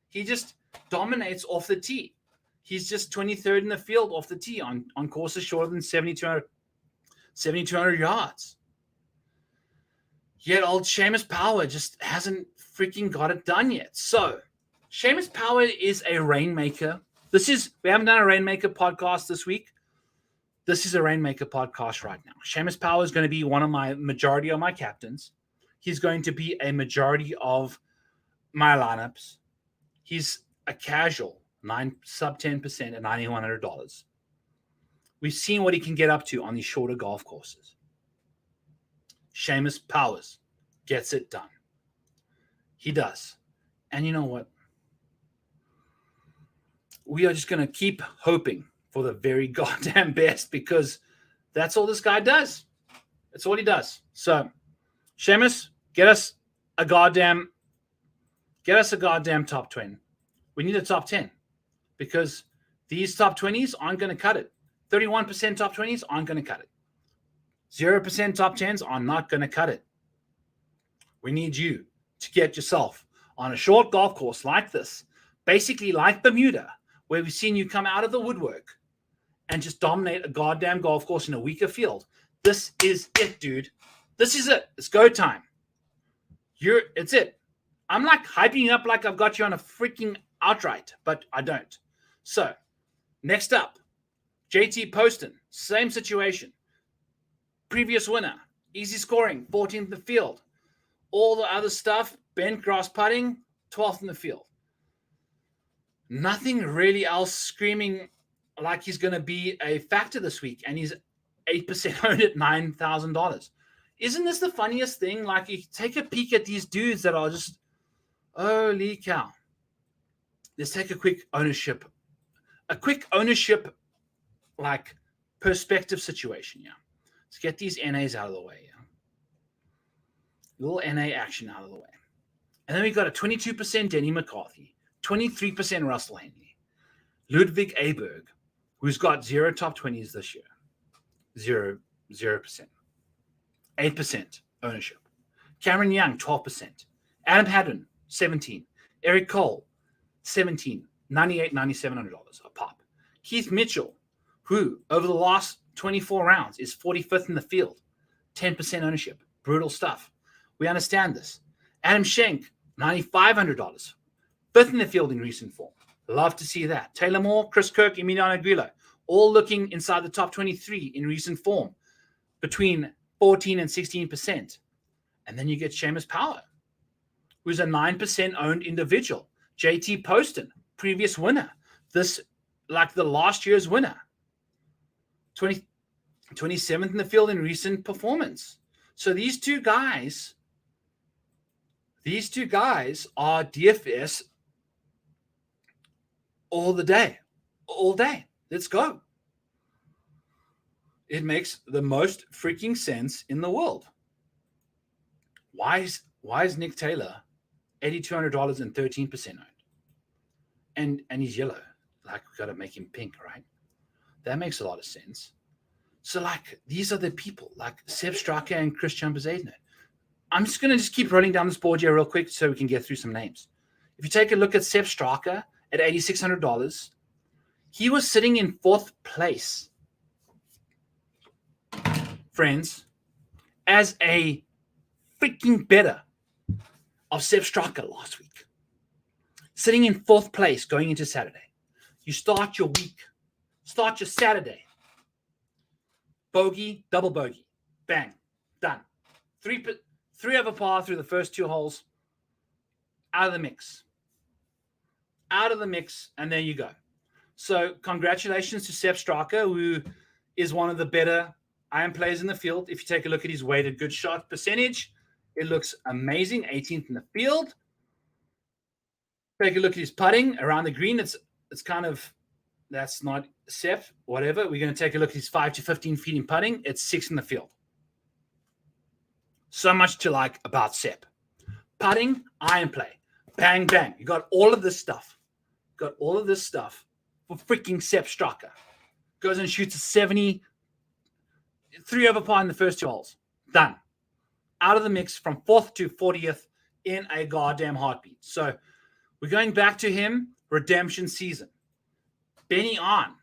he just dominates off the tee. He's just 23rd in the field off the tee on courses shorter than 7,200 yards. Yet old Seamus Power just hasn't freaking got it done yet. So, Seamus Power is a rainmaker. We haven't done a rainmaker podcast this week. This is a rainmaker podcast right now. Seamus Power is going to be majority of my captains. He's going to be a majority of my lineups. He's a casual sub 10% at $9,100. We've seen what he can get up to on these shorter golf courses. Seamus Powers gets it done. He does. And you know what? We are just going to keep hoping for the very goddamn best because that's all this guy does. That's all he does. So, Seamus, get us a goddamn top 20. We need a top 10 because these top 20s aren't going to cut it. 31% top 20s aren't going to cut it. 0% top 10s are not going to cut it. We need you to get yourself on a short golf course like this, basically like Bermuda, where we've seen you come out of the woodwork and just dominate a goddamn golf course in a weaker field. This is it, dude. This is it. It's go time. It's it. I'm like hyping you up like I've got you on a freaking outright, but I don't. So, next up, JT Poston, same situation. Previous winner, easy scoring, 14th in the field. All the other stuff, bent grass putting, 12th in the field. Nothing really else screaming like he's going to be a factor this week, and he's 8% owned at $9,000. Isn't this the funniest thing? Like, you take a peek at these dudes that are just, holy cow. Let's take a quick ownership, like, perspective situation, yeah. Let's get these NAs out of the way, yeah. Little NA action out of the way. And then we got a 22% Denny McCarthy, 23% Russell Henley, Ludwig Aberg, who's got 0 top 20s this year. 0%. 8% ownership. Cameron Young, 12%. Adam Hadwin, 17. Eric Cole, 17. $9,800, $9,700 a pop. Keith Mitchell, who over the last 24 rounds is 45th in the field. 10% ownership. Brutal stuff. We understand this. Adam Schenk, $9,500. 5th in the field in recent form. Love to see that. Taylor Moore, Chris Kirk, Emiliano Grillo, all looking inside the top 23 in recent form, between 14 and 16%. And then you get Seamus Power, who's a 9% owned individual. JT Poston, previous winner. This, like the last year's winner. 27th in the field in recent performance. So these two guys are DFS all day. Let's go. It makes the most freaking sense in the world. Why is Nick Taylor $8,200 and 13% owned? And he's yellow. Like, we've got to make him pink, right? That makes a lot of sense. So, like, these are the people, like Seb Straka and Christian Bezuidenhout. I'm just going to keep rolling down this board here real quick so we can get through some names. If you take a look at Seb Straka at $8,600, he was sitting in 4th place, friends, as a freaking better of Seb Straka last week. Sitting in 4th place going into Saturday. You start your week. Start your Saturday. Bogey, double bogey. Bang. Done. Three over par through the first 2 holes. Out of the mix. And there you go. So congratulations to Seb Straka, who is one of the better iron players in the field. If you take a look at his weighted good shot percentage, it looks amazing. 18th in the field. Take a look at his putting around the green. It's kind of, that's not Seb, whatever. We're going to take a look at his 5 to 15 feet in putting. It's 6th in the field. So much to like about Seb. Putting, iron play. Bang, bang. You got all of this stuff. For freaking Seb Straka. Goes and shoots a 70, 3 over par in the first 2 holes. Done. Out of the mix from 4th to 40th in a goddamn heartbeat. So we're going back to him, redemption season. Benny on.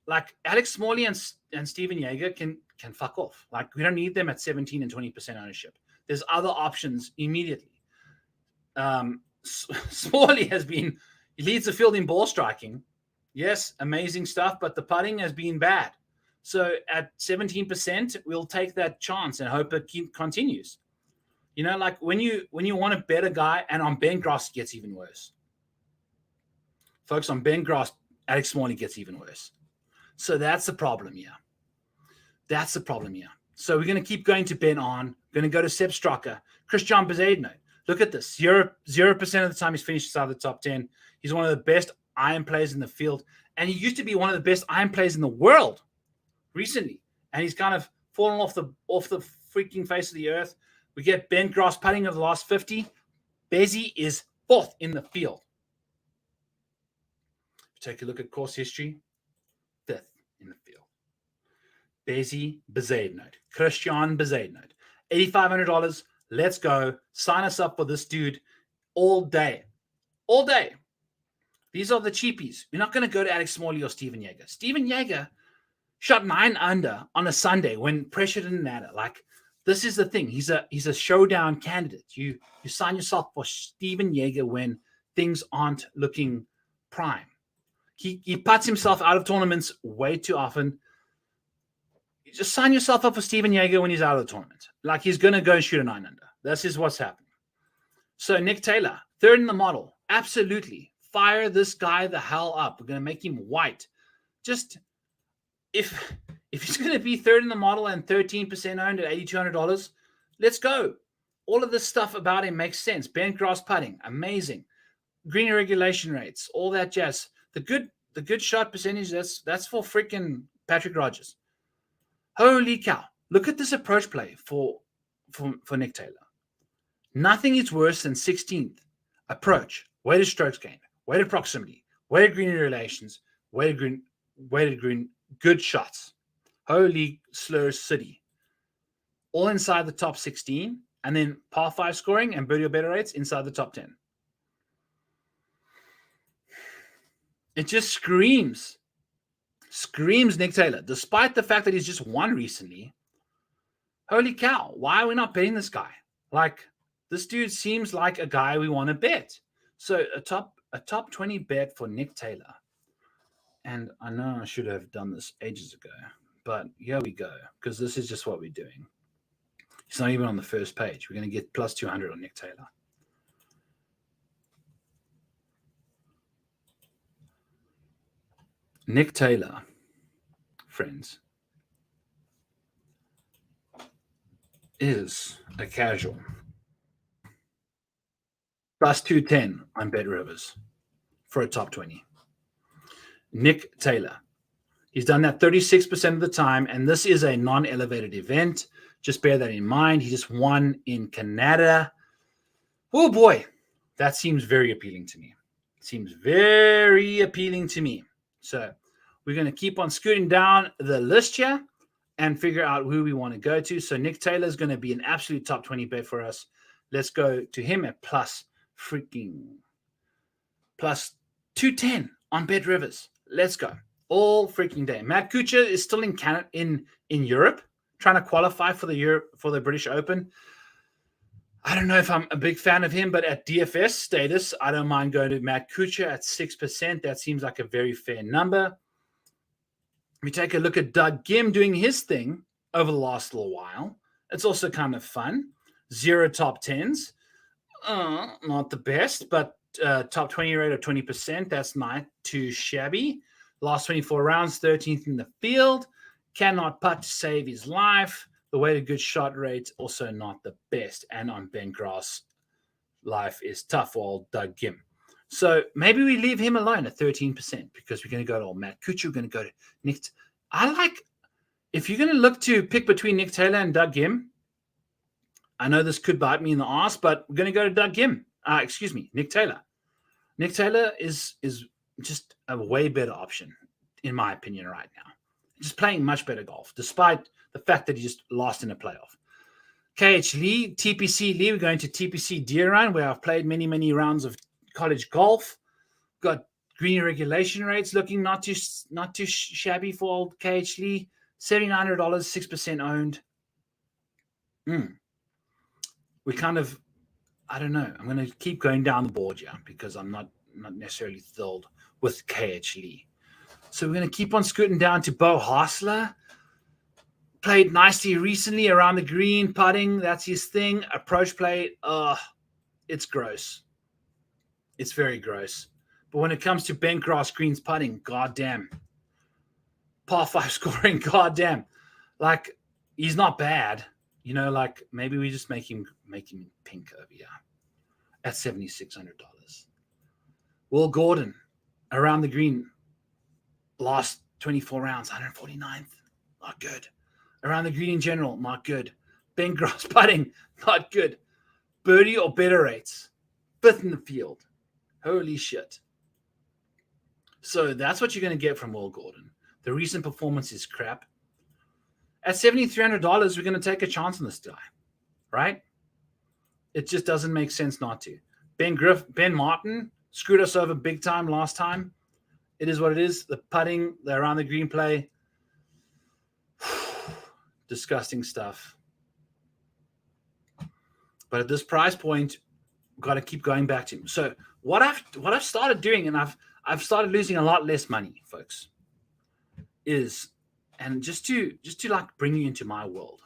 Like Alex Smalley and Steven Yeager can fuck off. Like, we don't need them at 17 and 20% ownership. There's other options immediately. Smalley he leads the field in ball striking. Yes, amazing stuff, but the putting has been bad. So at 17%, we'll take that chance and hope it continues. You know, like when you want to bet a guy, and on Ben Grass, it gets even worse. Folks, on Ben Grass, Alex Smalley gets even worse. So that's the problem here. So we're going to keep going to Ben on. Going to go to Seb Straka. Christian Bezuidenhout. Look at this. 0% of the time he's finished inside the top 10. He's one of the best iron players in the field. And he used to be one of the best iron players in the world recently. And he's kind of fallen off the freaking face of the earth. We get Ben Grass putting of the last 50. Bezzy is 4th in the field. Take a look at course history. 5th in the field. Bezzy Bezuidenhout. Christian Bezuidenhout. $8,500. Let's go. Sign us up for this dude all day. These are the cheapies. We're not going to go to Alex Smalley or Steven Yeager. Steven Yeager shot 9 under on a Sunday when pressure didn't matter. Like, this is the thing. He's a showdown candidate. You sign yourself for Steven Yeager when things aren't looking prime. He puts himself out of tournaments way too often. You just sign yourself up for Steven Yeager when he's out of the tournament. Like, he's going to go and shoot a 9 under. This is what's happening. So Nick Taylor, 3rd in the model. Absolutely. Fire this guy the hell up. We're going to make him white. Just, if he's going to be 3rd in the model and 13% owned at $8,200, let's go. All of this stuff about him makes sense. Bent grass putting, amazing. Green regulation rates, all that jazz. The good shot percentage, that's for freaking Patrick Rogers. Holy cow. Look at this approach play for Nick Taylor. Nothing is worse than 16th approach, weighted strokes gained, weighted proximity, weighted green relations, weighted green, good shots. Holy slur city. All inside the top 16, and then par 5 scoring and birdie or better rates inside the top 10. It just screams Nick Taylor, despite the fact that he's just won recently. Holy cow, why are we not betting this guy? Like, this dude seems like a guy we want to bet. So a top 20 bet for Nick Taylor. And I know I should have done this ages ago, but here we go, because this is just what we're doing. He's not even on the first page. We're going to get plus 200 on Nick Taylor. Nick Taylor, friends, is a casual. Plus 210 on Bet Rivers for a top 20. Nick Taylor. He's done that 36% of the time, and this is a non-elevated event. Just bear that in mind. He just won in Canada. Oh boy, that seems very appealing to me. Seems very appealing to me. So we're going to keep on scooting down the list here and figure out who we want to go to. So Nick Taylor is going to be an absolute top 20 bet for us. Let's go to him at plus 210 on Bet Rivers. Let's go. All freaking day. Matt Kuchar is still in Canada, in Europe, trying to qualify for the British Open. I don't know if I'm a big fan of him, but at DFS status, I don't mind going to Matt Kuchar at 6%. That seems like a very fair number. We take a look at Doug Gim doing his thing over the last little while. It's also kind of fun. 0 top 10s. Not the best, but top 20 rate of 20%. That's not too shabby. Last 24 rounds, 13th in the field. Cannot putt to save his life. The way to good shot rate, also not the best. And on bent grass, life is tough for old Doug Gim. So maybe we leave him alone at 13% because we're going to go to old Matt Kuchar. We're going to go to Nick. If you're going to look to pick between Nick Taylor and Doug Gim, I know this could bite me in the ass, but we're going to go to Doug Gim. Nick Taylor. Nick Taylor is just a way better option, in my opinion, right now. Just playing much better golf, despite the fact that he just lost in a playoff. KH Lee, TPC Lee, we're going to TPC Deere Run, where I've played many, many rounds of college golf. Got green regulation rates looking not too shabby for old KH Lee. $7,900, 6% owned. We kind of, I don't know. I'm going to keep going down the board here because I'm not necessarily thrilled with KH Lee. So we're going to keep on scooting down to Bo Hassler. Played nicely recently around the green, putting. That's his thing. Approach play, it's gross. It's very gross. But when it comes to bent grass greens putting, goddamn. Par 5 scoring, goddamn. Like, he's not bad. You know, like maybe we just make him pink over here at $7,600. Will Gordon around the green, last 24 rounds, 149th, not good. Around the green in general, not good. Bent grass putting, not good. Birdie or better rates, 5th in the field. Holy shit. So that's what you're going to get from Will Gordon. The recent performance is crap. At $7,300, we're going to take a chance on this guy, right? It just doesn't make sense not to. Ben Martin screwed us over big time last time. It is what it is. The putting, the around the green play, disgusting stuff. But at this price point, we've got to keep going back to him. So what I've started doing, and I've started losing a lot less money, folks, is, and just to like bring you into my world,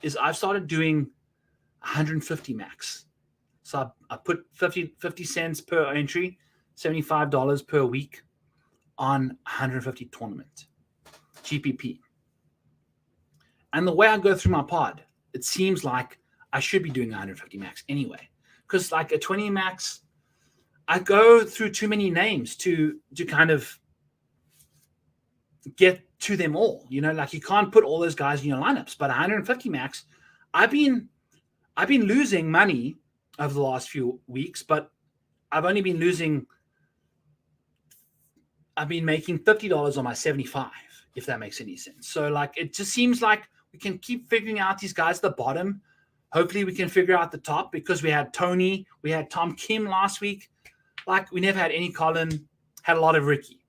is I've started doing 150 max. So I put 50 cents per entry, $75 per week on 150 tournament, GPP. And the way I go through my pod, it seems like I should be doing 150 max anyway. Because like a 20 max, I go through too many names to kind of get to them all. You know, like you can't put all those guys in your lineups. But 150 max, I've been losing money over the last few weeks, but I've been making $50 on my 75, if that makes any sense. So like it just seems like we can keep figuring out these guys at the bottom. Hopefully we can figure out the top, because we had Tony, we had Tom Kim last week. Like we never had any Colin, had a lot of Ricky.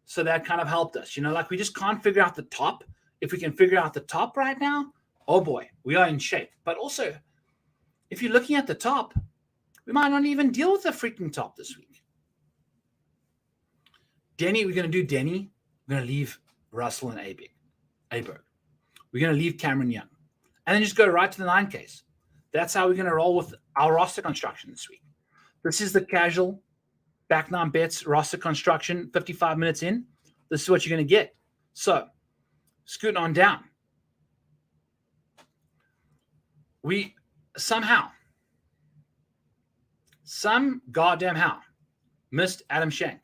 So that kind of helped us. You know, like we just can't figure out the top. If we can figure out the top right now, oh boy, we are in shape. But also, if you're looking at the top, we might not even deal with the freaking top this week. Denny, we're going to do Denny. We're going to leave Russell and Aberg. We're going to leave Cameron Young. and then just go right to the 9Ks. That's how we're going to roll with our roster construction this week. This is the casual back 9 bets roster construction, 55 minutes in. This is what you're going to get. So, scooting on down. We somehow, some goddamn how, missed Adam Schenk,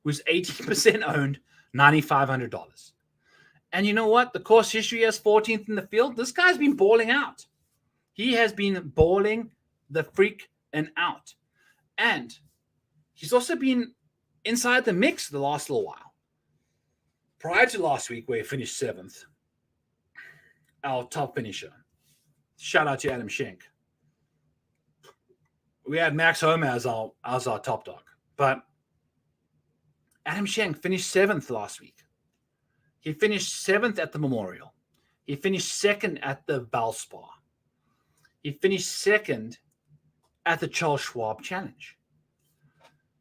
who's 18% owned, $9,500. And you know what? The course history has 14th in the field. This guy's been balling out. He has been balling the freak and out. And he's also been inside the mix the last little while. Prior to last week, where he finished 7th, our top finisher. Shout out to Adam Schenk. We had Max Homa as our top dog. But Adam Schenk finished 7th last week. He finished 7th at the Memorial. He finished 2nd at the Valspar. He finished 2nd at the Charles Schwab Challenge.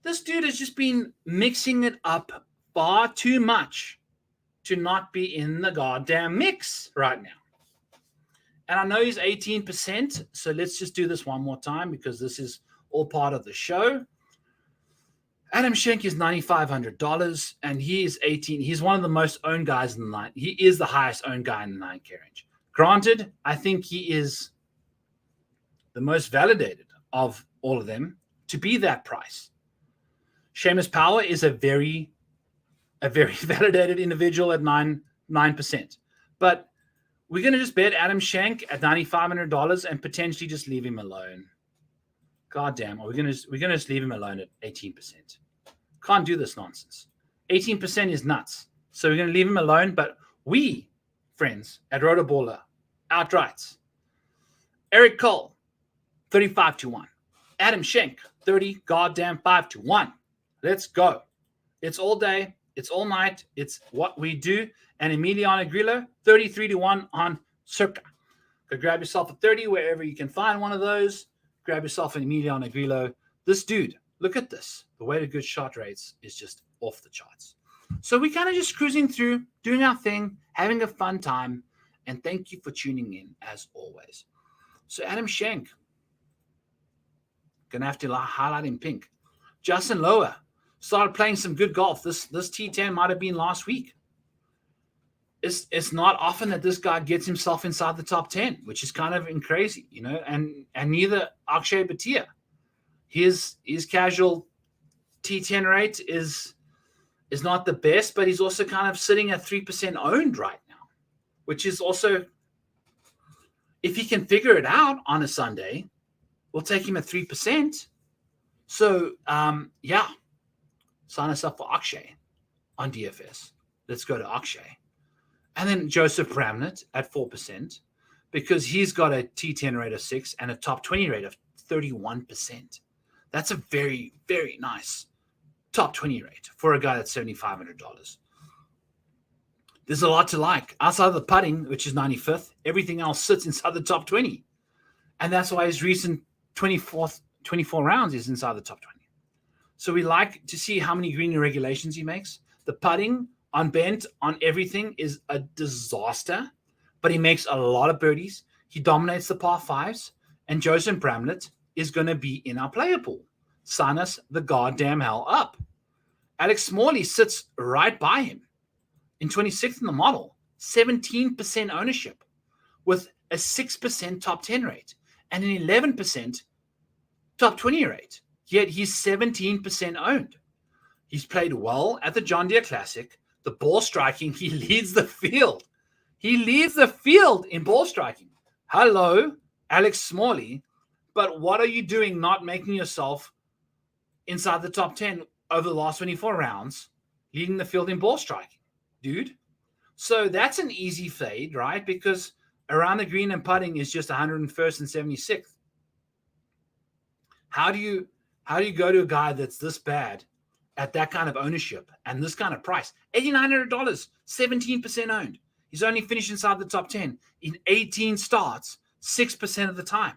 This dude has just been mixing it up far too much to not be in the goddamn mix right now. And I know he's 18%, so let's just do this one more time because this is all part of the show. Adam Schenk is $9,500, and he is 18. He's one of the most owned guys in the 9. He is the highest owned guy in the 9K range. Granted, I think he is the most validated of all of them to be that price. Seamus Power is a very validated individual at 9%. But we're going to just bet Adam Schenk at $9,500 and potentially just leave him alone. God damn, we're going to just leave him alone at 18%. Can't do this nonsense. 18% is nuts. So we're going to leave him alone. But we, friends at Rotoballer, outrights. Eric Cole, 35-1. Adam Schenk, 30 goddamn 5-1. Let's go. It's all day. It's all night. It's what we do. And Emiliano Grillo, 33-1 on Circa. Go grab yourself a 30 wherever you can find one of those. Grab yourself an Emiliano Grillo. This dude, look at this. The way to good shot rates is just off the charts. So we kind of just cruising through, doing our thing, having a fun time. And thank you for tuning in as always. So Adam Schenk, going to have to highlight in pink. Justin Lower started playing some good golf. This T10 might have been last week. It's not often that this guy gets himself inside the top 10, which is kind of crazy, you know, and neither Akshay Bhatia. His casual T10 rate is not the best, but he's also kind of sitting at 3% owned right now, which is also, if he can figure it out on a Sunday, we'll take him at 3%. So, yeah, sign us up for Akshay on DFS. Let's go to Akshay. And then Joseph Bramlett at 4% because he's got a T10 rate of 6 and a top 20 rate of 31%. That's a very, very nice top 20 rate for a guy that's $7,500. There's a lot to like. Outside of the putting, which is 95th, everything else sits inside the top 20. And that's why his recent 24 rounds is inside the top 20. So we like to see how many green regulations he makes. The putting on bent, on everything is a disaster, but he makes a lot of birdies. He dominates the par fives, and Joseph Bramlett is going to be in our player pool. Sign us the goddamn hell up. Alex Smalley sits right by him in 26th in the model, 17% ownership with a 6% top 10 rate and an 11% top 20 rate. Yet he's 17% owned. He's played well at the John Deere Classic. The ball striking, he leads the field. He leads the field in ball striking. Hello, Alex Smalley. But what are you doing not making yourself inside the top 10 over the last 24 rounds, leading the field in ball striking, dude? So that's an easy fade, right? Because around the green and putting is just 101st and 76th. How do you go to a guy that's this bad at that kind of ownership and this kind of price? $8,900, 17% owned. He's only finished inside the top 10 in 18 starts, 6% of the time.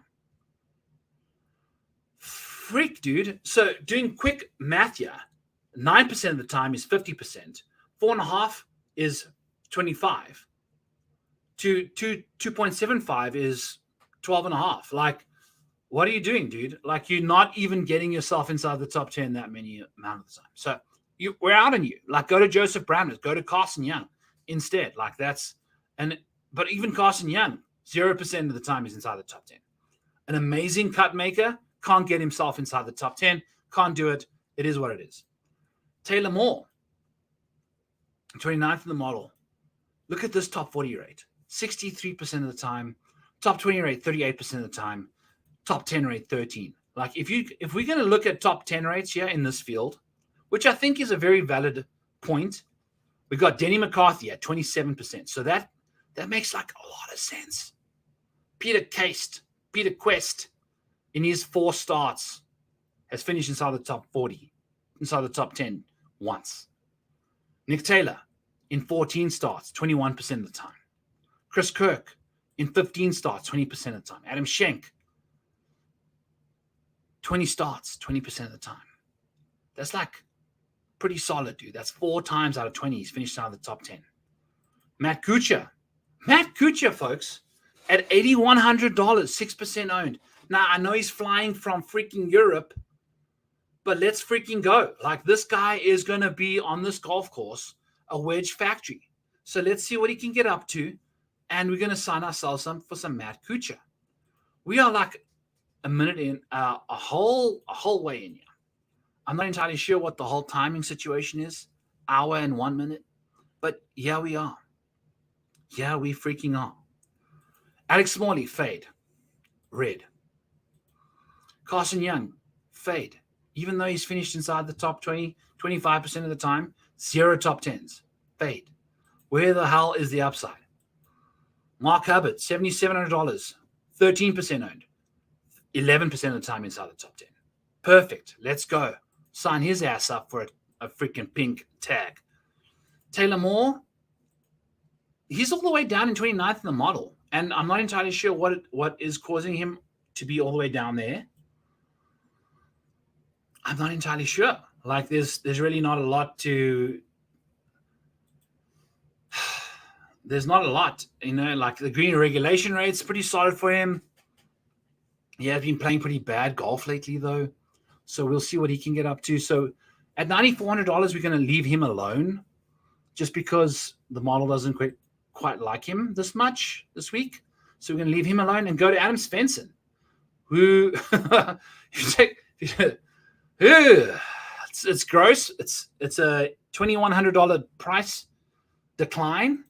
Freak, dude. So doing quick math here, 9% of the time is 50%. 4.5 is 25. to 2.75 is 12.5. Like, what are you doing, dude? Like, you're not even getting yourself inside the top 10 that many amount of the time. So we're out on you. Like, go to Joseph Bramlett, go to Carson Young instead. Like, but even Carson Young, 0% of the time is inside the top 10. An amazing cut maker, can't get himself inside the top 10, can't do it. It is what it is. Taylor Moore, 29th in the model. Look at this top 40 rate, 63% of the time. Top 20 rate, 38% of the time. Top 10 rate, 13. Like, if we're going to look at top 10 rates here in this field, which I think is a very valid point, we got Denny McCarthy at 27%. So that makes like a lot of sense. Peter Quest, in his 4 starts, has finished inside the top 40, inside the top 10 once. Nick Taylor, in 14 starts, 21% of the time. Chris Kirk, in 15 starts, 20% of the time. Adam Schenk, 20 starts, 20% of the time. That's like pretty solid, dude. That's 4 times out of 20 he's finished out of the top 10. Matt Kuchar, folks, at $8,100, 6% owned. Now, I know he's flying from freaking Europe, but let's freaking go. Like, this guy is going to be on this golf course, a wedge factory. So let's see what he can get up to, and we're going to sign ourselves for some Matt Kuchar. We are like a minute in, a whole way in here. I'm not entirely sure what the whole timing situation is, hour and 1 minute, but yeah, we are. Yeah, we freaking are. Alex Smalley, fade, red. Carson Young, fade. Even though he's finished inside the top 20, 25% of the time, 0 top 10s, fade. Where the hell is the upside? Mark Hubbard, $7,700, 13% owned, 11% of the time inside the top 10. Perfect. Let's go. Sign his ass up for a freaking pink tag. Taylor Moore, he's all the way down in 29th in the model, and I'm not entirely sure what is causing him to be all the way down there. I'm not entirely sure. Like, there's really not a lot to. There's not a lot, like the green regulation rate's pretty solid for him. He has been playing pretty bad golf lately, though. So we'll see what he can get up to. So at $9,400, we're going to leave him alone just because the model doesn't quite like him this much this week. So we're going to leave him alone and go to Adam Svensson, who it's gross. It's a $2,100 price decline.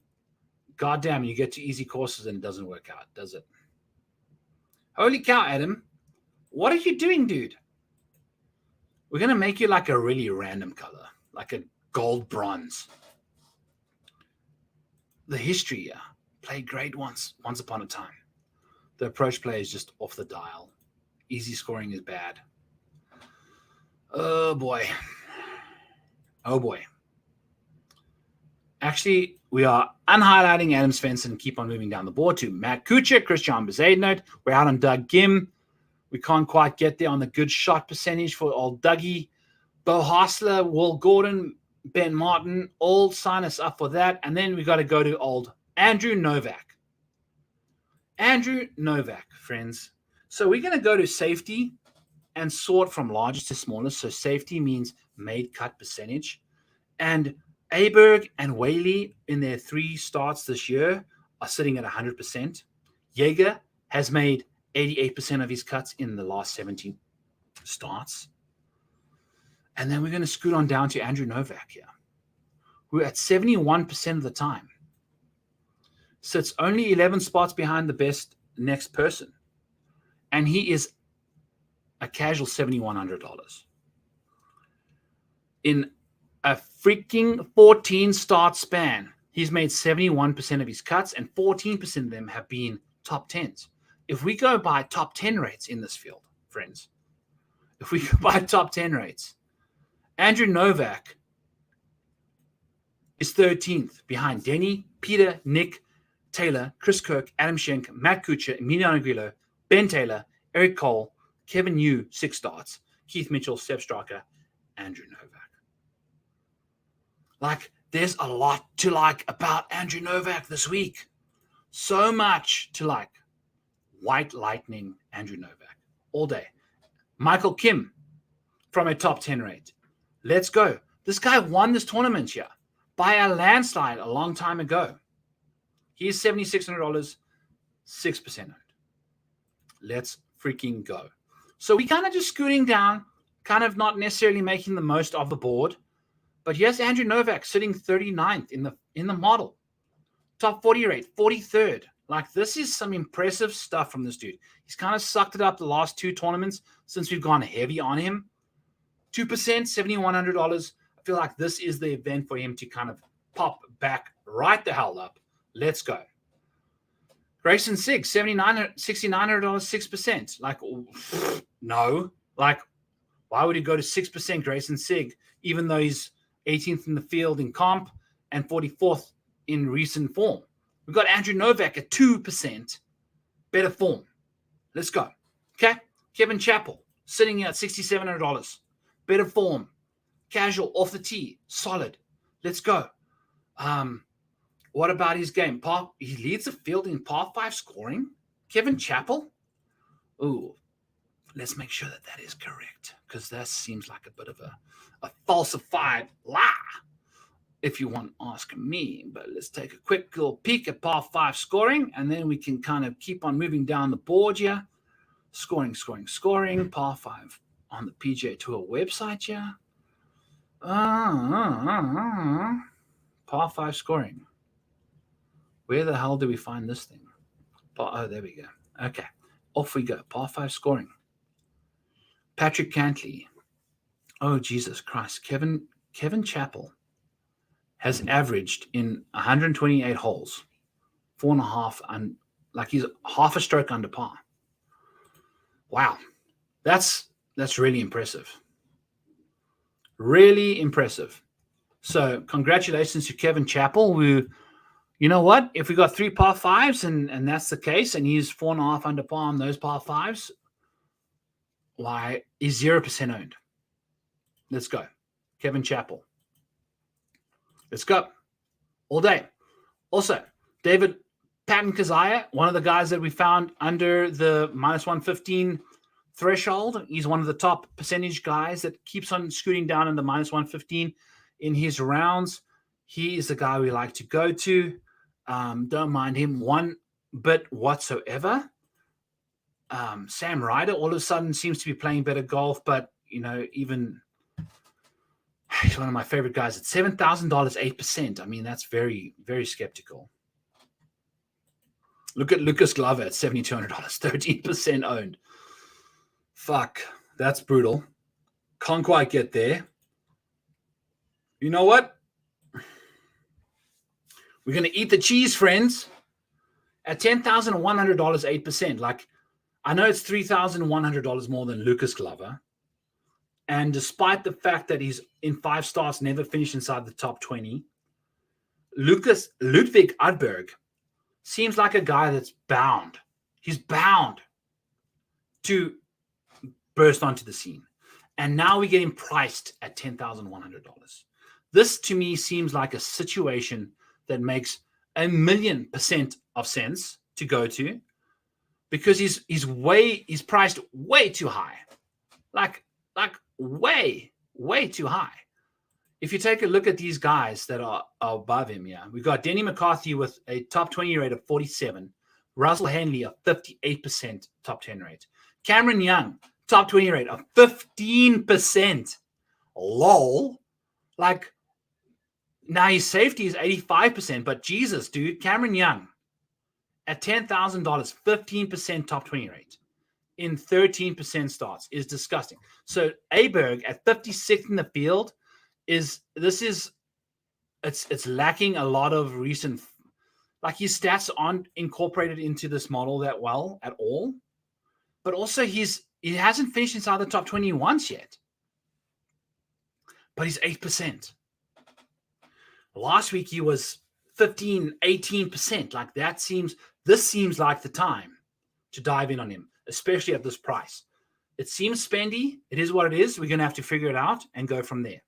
Goddamn, you get to easy courses and it doesn't work out, does it? Holy cow, Adam. What are you doing, dude? We're going to make you like a really random color, like a gold bronze. The history, yeah. Played great once upon a time. The approach play is just off the dial. Easy scoring is bad. Oh, boy. Oh, boy. Actually, we are unhighlighting Adam Svensson and keep on moving down the board to Matt Kuchar, Christian Bezuidenhout. We're out on Doug Gim. We can't quite get there on the good shot percentage for old Dougie. Bo Hassler, Will Gordon, Ben Martin, all sign us up for that. And then we got to go to old Andrew Novak. Andrew Novak, friends. So we're going to go to safety and sort from largest to smallest. So safety means made cut percentage. And Aberg and Whaley in their 3 starts this year are sitting at 100%. Jaeger has made 88% of his cuts in the last 17 starts. And then we're going to scoot on down to Andrew Novak here, who at 71% of the time sits only 11 spots behind the best next person. And he is a casual $7,100. In a freaking 14 start span, he's made 71% of his cuts, and 14% of them have been top 10s. If we go by top 10 rates in this field, friends, if we go by top 10 rates, Andrew Novak is 13th behind Denny, Peter, Nick, Taylor, Chris Kirk, Adam Schenk, Matt Kuchar, Emiliano Grillo, Ben Taylor, Eric Cole, Kevin Yu, 6 starts, Keith Mitchell, Sepp Straka, Andrew Novak. Like, there's a lot to like about Andrew Novak this week. so much to like. White Lightning Andrew Novak all day. Michael Kim from a top 10 rate. Let's go. This guy won this tournament here by a landslide a long time ago. He's $7,600, 6% owned. Let's freaking go. So we kind of just scooting down, kind of not necessarily making the most of the board. But yes, Andrew Novak sitting 39th in the model. Top 40 rate, 43rd. Like, this is some impressive stuff from this dude. He's kind of sucked it up the last two tournaments since we've gone heavy on him. 2%, $7,100. I feel like this is the event for him to kind of pop back right the hell up. Let's go. Grayson Sig, $6,900, 6%. Like, no. Like, why would he go to 6% Grayson Sig, even though he's 18th in the field in comp and 44th in recent form? We've got Andrew Novak at 2%. Better form. Let's go. Okay. Kevin Chappell sitting here at $6,700. Better form. Casual, off the tee. Solid. Let's go. What about his game? He leads the field in par 5 scoring. Kevin Chappell? Ooh. Let's make sure that is correct, because that seems like a bit of a falsified lie, if you want to ask me. But let's take a quick little peek at par 5 scoring, and then we can kind of keep on moving down the board here. Scoring. Par 5 on the PGA Tour website here. Par 5 scoring. Where the hell do we find this thing? Oh, there we go. Okay. Off we go. Par 5 scoring. Patrick Cantley. Oh, Jesus Christ. Kevin Chappell has averaged in 128 holes, 4.5, and like he's half a stroke under par. Wow. That's really impressive. Really impressive. So congratulations to Kevin Chappell, who, you know what? If we got 3 par 5s and that's the case, and he's 4.5 under par on those par 5s, why, he's 0% owned. Let's go. Kevin Chappell. Let's go. All day. Also, David Patton Kazaya, one of the guys that we found under the minus 115 threshold. He's one of the top percentage guys that keeps on scooting down in the minus 115 in his rounds. He is the guy we like to go to. Don't mind him one bit whatsoever. Sam Ryder all of a sudden seems to be playing better golf, but, you know, even he's one of my favorite guys at $7,000, 8%. I mean, that's very, very skeptical. Look at Lucas Glover at $7,200, 13% owned. Fuck, that's brutal. Can't quite get there. You know what? We're going to eat the cheese, friends. At $10,100, 8%. Like, I know it's $3,100 more than Lucas Glover. And despite the fact that he's in 5 starts, never finished inside the top 20, Ludwig Udberg seems like a guy that's bound. He's bound to burst onto the scene. And now we get him priced at $10,100. This, to me, seems like a situation that makes 1,000,000% of sense to go to, because he's priced way too high. Like way too high. If you take a look at these guys that are above him, yeah, we've got Denny McCarthy with a top 20 rate of 47, Russell Henley a 58% top 10 rate, Cameron Young top 20 rate of 15%. Lol. Like, now his safety is 85%, but Jesus, dude, Cameron Young at $10,000, 15% top 20 rate in 13% starts is disgusting. So Aberg at 56th in the field it's lacking a lot of recent, like, his stats aren't incorporated into this model that well at all. But also he hasn't finished inside the top 20 once yet. But he's 8%. Last week he was 15, 18%. Like, this seems like the time to dive in on him, especially at this price. It seems spendy. It is what it is. We're going to have to figure it out and go from there.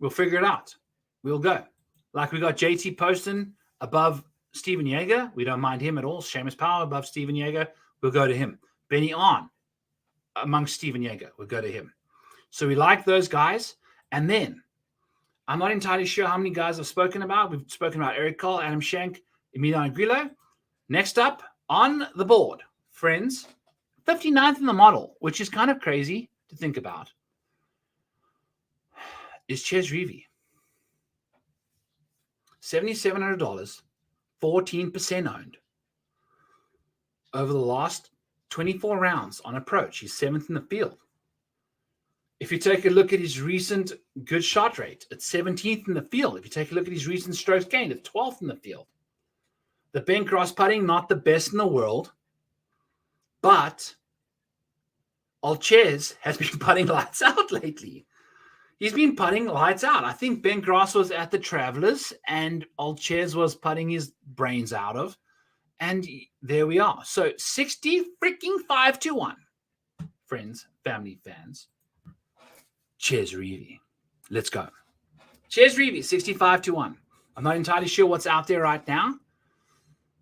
We'll figure it out. We'll go. Like, we got JT Poston above Steven Yeager, we don't mind him at all. Seamus Power above Steven Yeager, we'll go to him. Benny On amongst Steven Yeager, we'll go to him. So we like those guys. And then I'm not entirely sure how many guys I've spoken about. We've spoken about Eric Cole, Adam Schenk, Emiliano Grillo. Next up on the board, friends, 59th in the model, which is kind of crazy to think about, is Chez. $7,700, 14% owned. Over the last 24 rounds on approach, he's 7th in the field. If you take a look at his recent good shot rate, it's 17th in the field. If you take a look at his recent strokes gained, it's 12th in the field. The bent cross putting, not the best in the world, but Chez has been putting lights out lately. He's been putting lights out. I think Ben Grass was at the Travelers and Chez was putting his brains out of. And there we are. So 60-5-1. Friends, family, fans. Chez. Let's go. Chez, 65-1. I'm not entirely sure what's out there right now.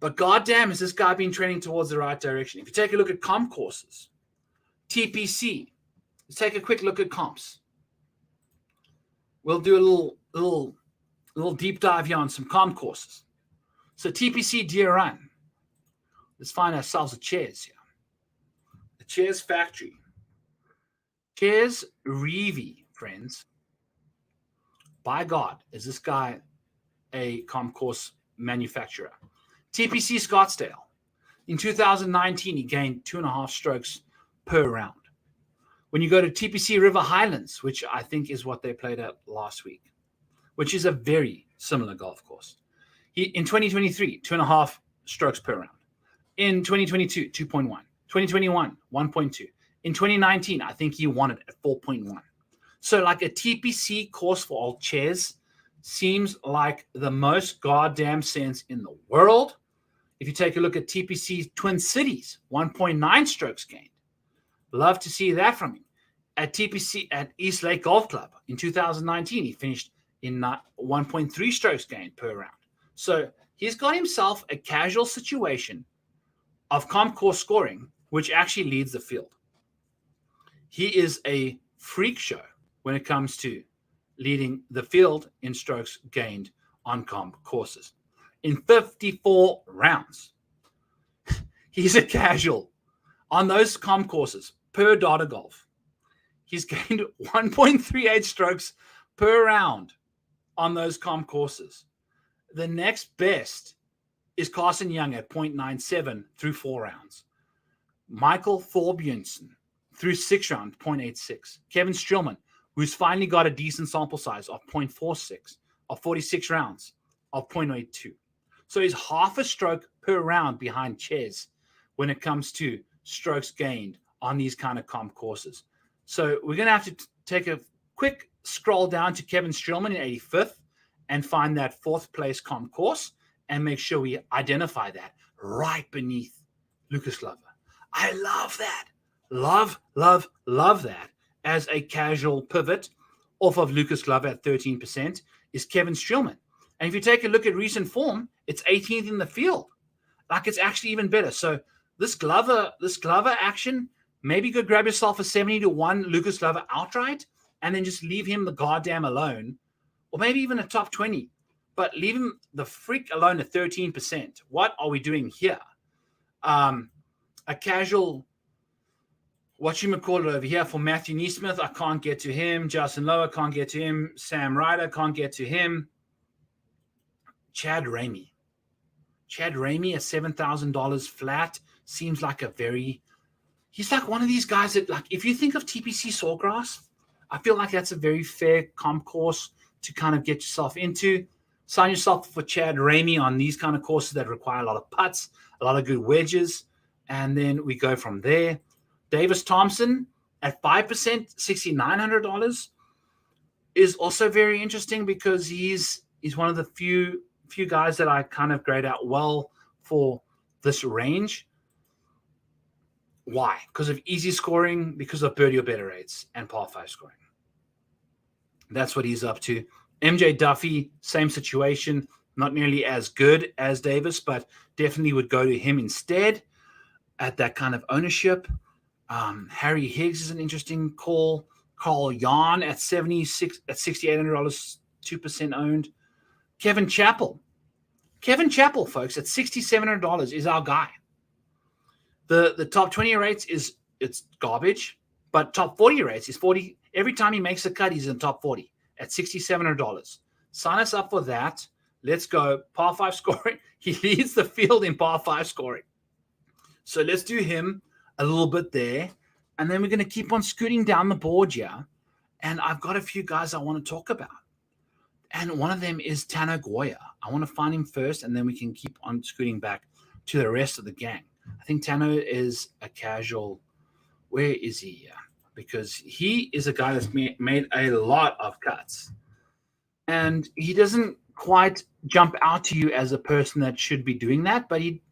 But goddamn, has this guy been trending towards the right direction? If you take a look at comp courses, TPC, let's take a quick look at comps. We'll do a little deep dive here on some comp courses. So TPC Deere Run. Let's find ourselves a Chez here. The Chez factory. Chez, friends. By God, is this guy a comp course manufacturer? TPC Scottsdale. In 2019, he gained 2.5 strokes per round. When you go to TPC River Highlands, which I think is what they played at last week, which is a very similar golf course. In 2023, 2.5 strokes per round. In 2022, 2.1. 2021, 1.2. In 2019, I think he won it at 4.1. So like a TPC course for Chez seems like the most goddamn sense in the world. If you take a look at TPC Twin Cities, 1.9 strokes gained. Love to see that from him. At TPC at East Lake Golf Club in 2019, he finished in 1.3 strokes gained per round. So he's got himself a casual situation of comp course scoring, which actually leads the field. He is a freak show when it comes to leading the field in strokes gained on comp courses. In 54 rounds, he's a casual on those comp courses per Data Golf. He's gained 1.38 strokes per round on those comp courses. The next best is Carson Young at 0.97 through 4 rounds. Michael Thorbjornsen through 6 rounds, 0.86. Kevin Streelman, who's finally got a decent sample size of 0.46 of 46 rounds of 0.82. So he's half a stroke per round behind Chez when it comes to strokes gained on these kind of comp courses. So we're going to have to take a quick scroll down to Kevin Streelman in 85th and find that 4th place comp course and make sure we identify that right beneath Lucas Glover. I love that. Love that as a casual pivot off of Lucas Glover at 13% is Kevin Streelman. And if you take a look at recent form, it's 18th in the field. Like it's actually even better. So this Glover action, maybe go grab yourself a 70-1 Lucas Glover outright and then just leave him the goddamn alone. Or maybe even a top 20. But leave him the freak alone at 13%. What are we doing here? A casual, over here for Matthew Neesmith. I can't get to him. Justin Lower, can't get to him. Sam Ryder, can't get to him. Chad Ramey at $7,000 flat seems like he's like one of these guys that, like, if you think of TPC Sawgrass, I feel like that's a very fair comp course to kind of get yourself into. Sign yourself for Chad Ramey on these kind of courses that require a lot of putts, a lot of good wedges, and then we go from there. Davis Thompson at 5%, $6,900 is also very interesting because he's one of the few guys that I kind of grade out well for this range. Why? Because of easy scoring, because of birdie or better rates, and par 5 scoring. That's what he's up to. MJ Duffy, same situation, Not nearly as good as Davis, but definitely would go to him instead at that kind of ownership. Harry Higgs is an interesting call. Carl Yarn at $6,800, 2% owned. Kevin Chappell, folks, at $6,700 is our guy. The top 20 rates it's garbage, but top 40 rates is 40. Every time he makes a cut, he's in top 40 at $6,700. Sign us up for that. Let's go. Par 5 scoring. He leads the field in par 5 scoring. So let's do him a little bit there. And then we're going to keep on scooting down the board here. And I've got a few guys I want to talk about. And one of them is Tano Goya. I want to find him first, and then we can keep on scooting back to the rest of the gang. I think Tano is a casual. Where is he here? Because he is a guy that's made a lot of cuts. And he doesn't quite jump out to you as a person that should be doing that, but he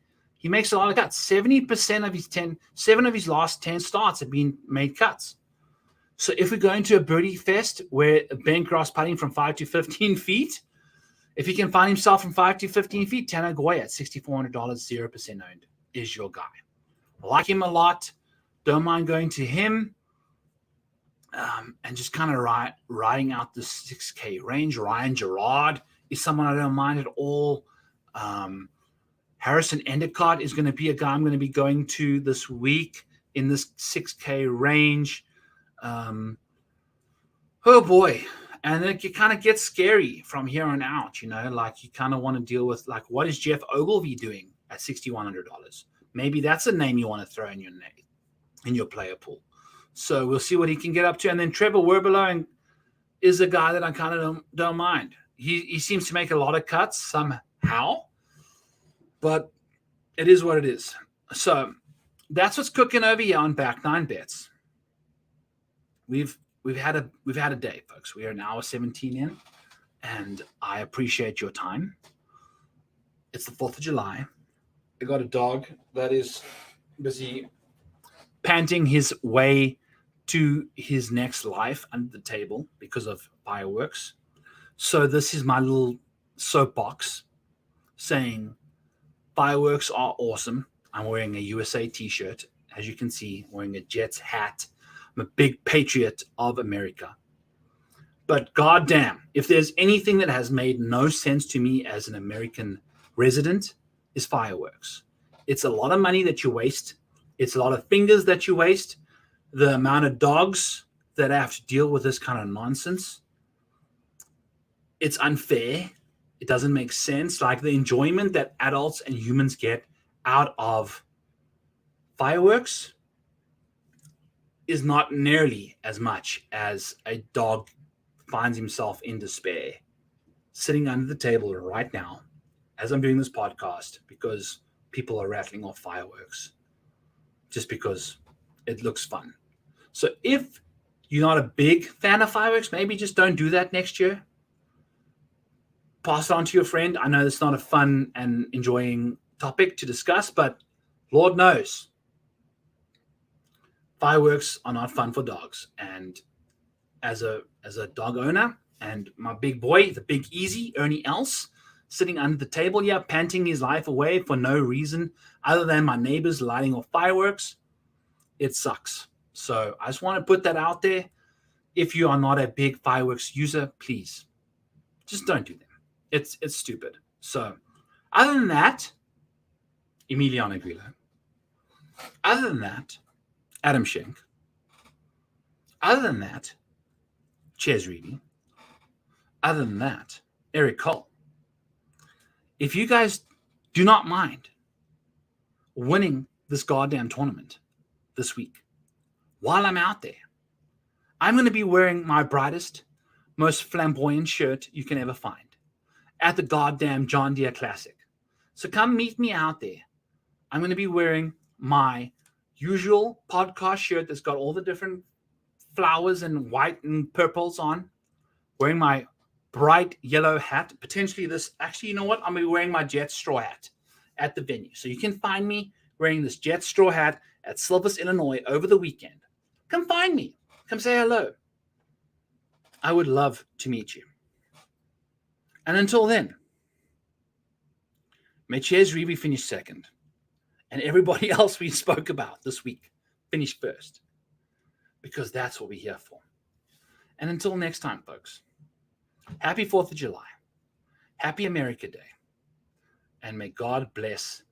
makes a lot of cuts. 70% of seven of his last 10 starts have been made cuts. So if we go into a birdie fest where Ben Cross putting from 5 to 15 feet, if he can find himself from 5 to 15 feet, Tano Goya at $6,400, 0% owned is your guy. I like him a lot. Don't mind going to him. And just kind of riding out the 6K range. Ryan Gerard is someone I don't mind at all. Harrison Endicott is going to be a guy I'm going to be going to this week in this 6K range. Oh boy. And then it kind of gets scary from here on out, like you kind of want to deal with, like, what is Jeff Ogilvy doing at $6,100? Maybe that's a name you want to throw in your player pool. So we'll see what he can get up to. And then Trevor Werbelow is a guy that I kind of don't mind. He seems to make a lot of cuts somehow, but it is what it is. So that's what's cooking over here on Back Nine Bets. We've had a day, folks. We are an hour 17 in, and I appreciate your time. It's the 4th of July. I got a dog that is busy panting his way to his next life under the table because of fireworks. So this is my little soapbox saying fireworks are awesome. I'm wearing a USA t-shirt. As you can see, I'm wearing a Jets hat. I'm a big patriot of America. But goddamn, if there's anything that has made no sense to me as an American resident, is fireworks. It's a lot of money that you waste. It's a lot of fingers that you waste. The amount of dogs that have to deal with this kind of nonsense. It's unfair. It doesn't make sense. Like the enjoyment that adults and humans get out of fireworks is not nearly as much as a dog finds himself in despair sitting under the table right now as I'm doing this podcast because people are rattling off fireworks just because it looks fun. So if you're not a big fan of fireworks, maybe just don't do that next year. Pass it on to your friend. I know it's not a fun and enjoying topic to discuss, but Lord knows fireworks are not fun for dogs. And as a dog owner and my big boy, the big easy, Ernie Els, sitting under the table here, panting his life away for no reason other than my neighbors lighting off fireworks, it sucks. So I just want to put that out there. If you are not a big fireworks user, please just don't do them. It's stupid. So other than that, Emiliano Grillo. Other than that, Adam Schenk. Other than that, Chez Reedy. Other than that, Eric Cole. If you guys do not mind winning this goddamn tournament this week, while I'm out there, I'm going to be wearing my brightest, most flamboyant shirt you can ever find at the goddamn John Deere Classic. So come meet me out there. I'm going to be wearing my usual podcast shirt that's got all the different flowers and white and purples on, wearing my bright yellow hat, potentially this, actually, you know what? I'm going to be wearing my Jet straw hat at the venue. So you can find me wearing this Jet straw hat at Silvis, Illinois over the weekend. Come find me. Come say hello. I would love to meet you. And until then, May Chez Reeve finish second. And everybody else we spoke about this week finish first. Because that's what we're here for. And until next time, folks, happy 4th of July. Happy America Day. And may God bless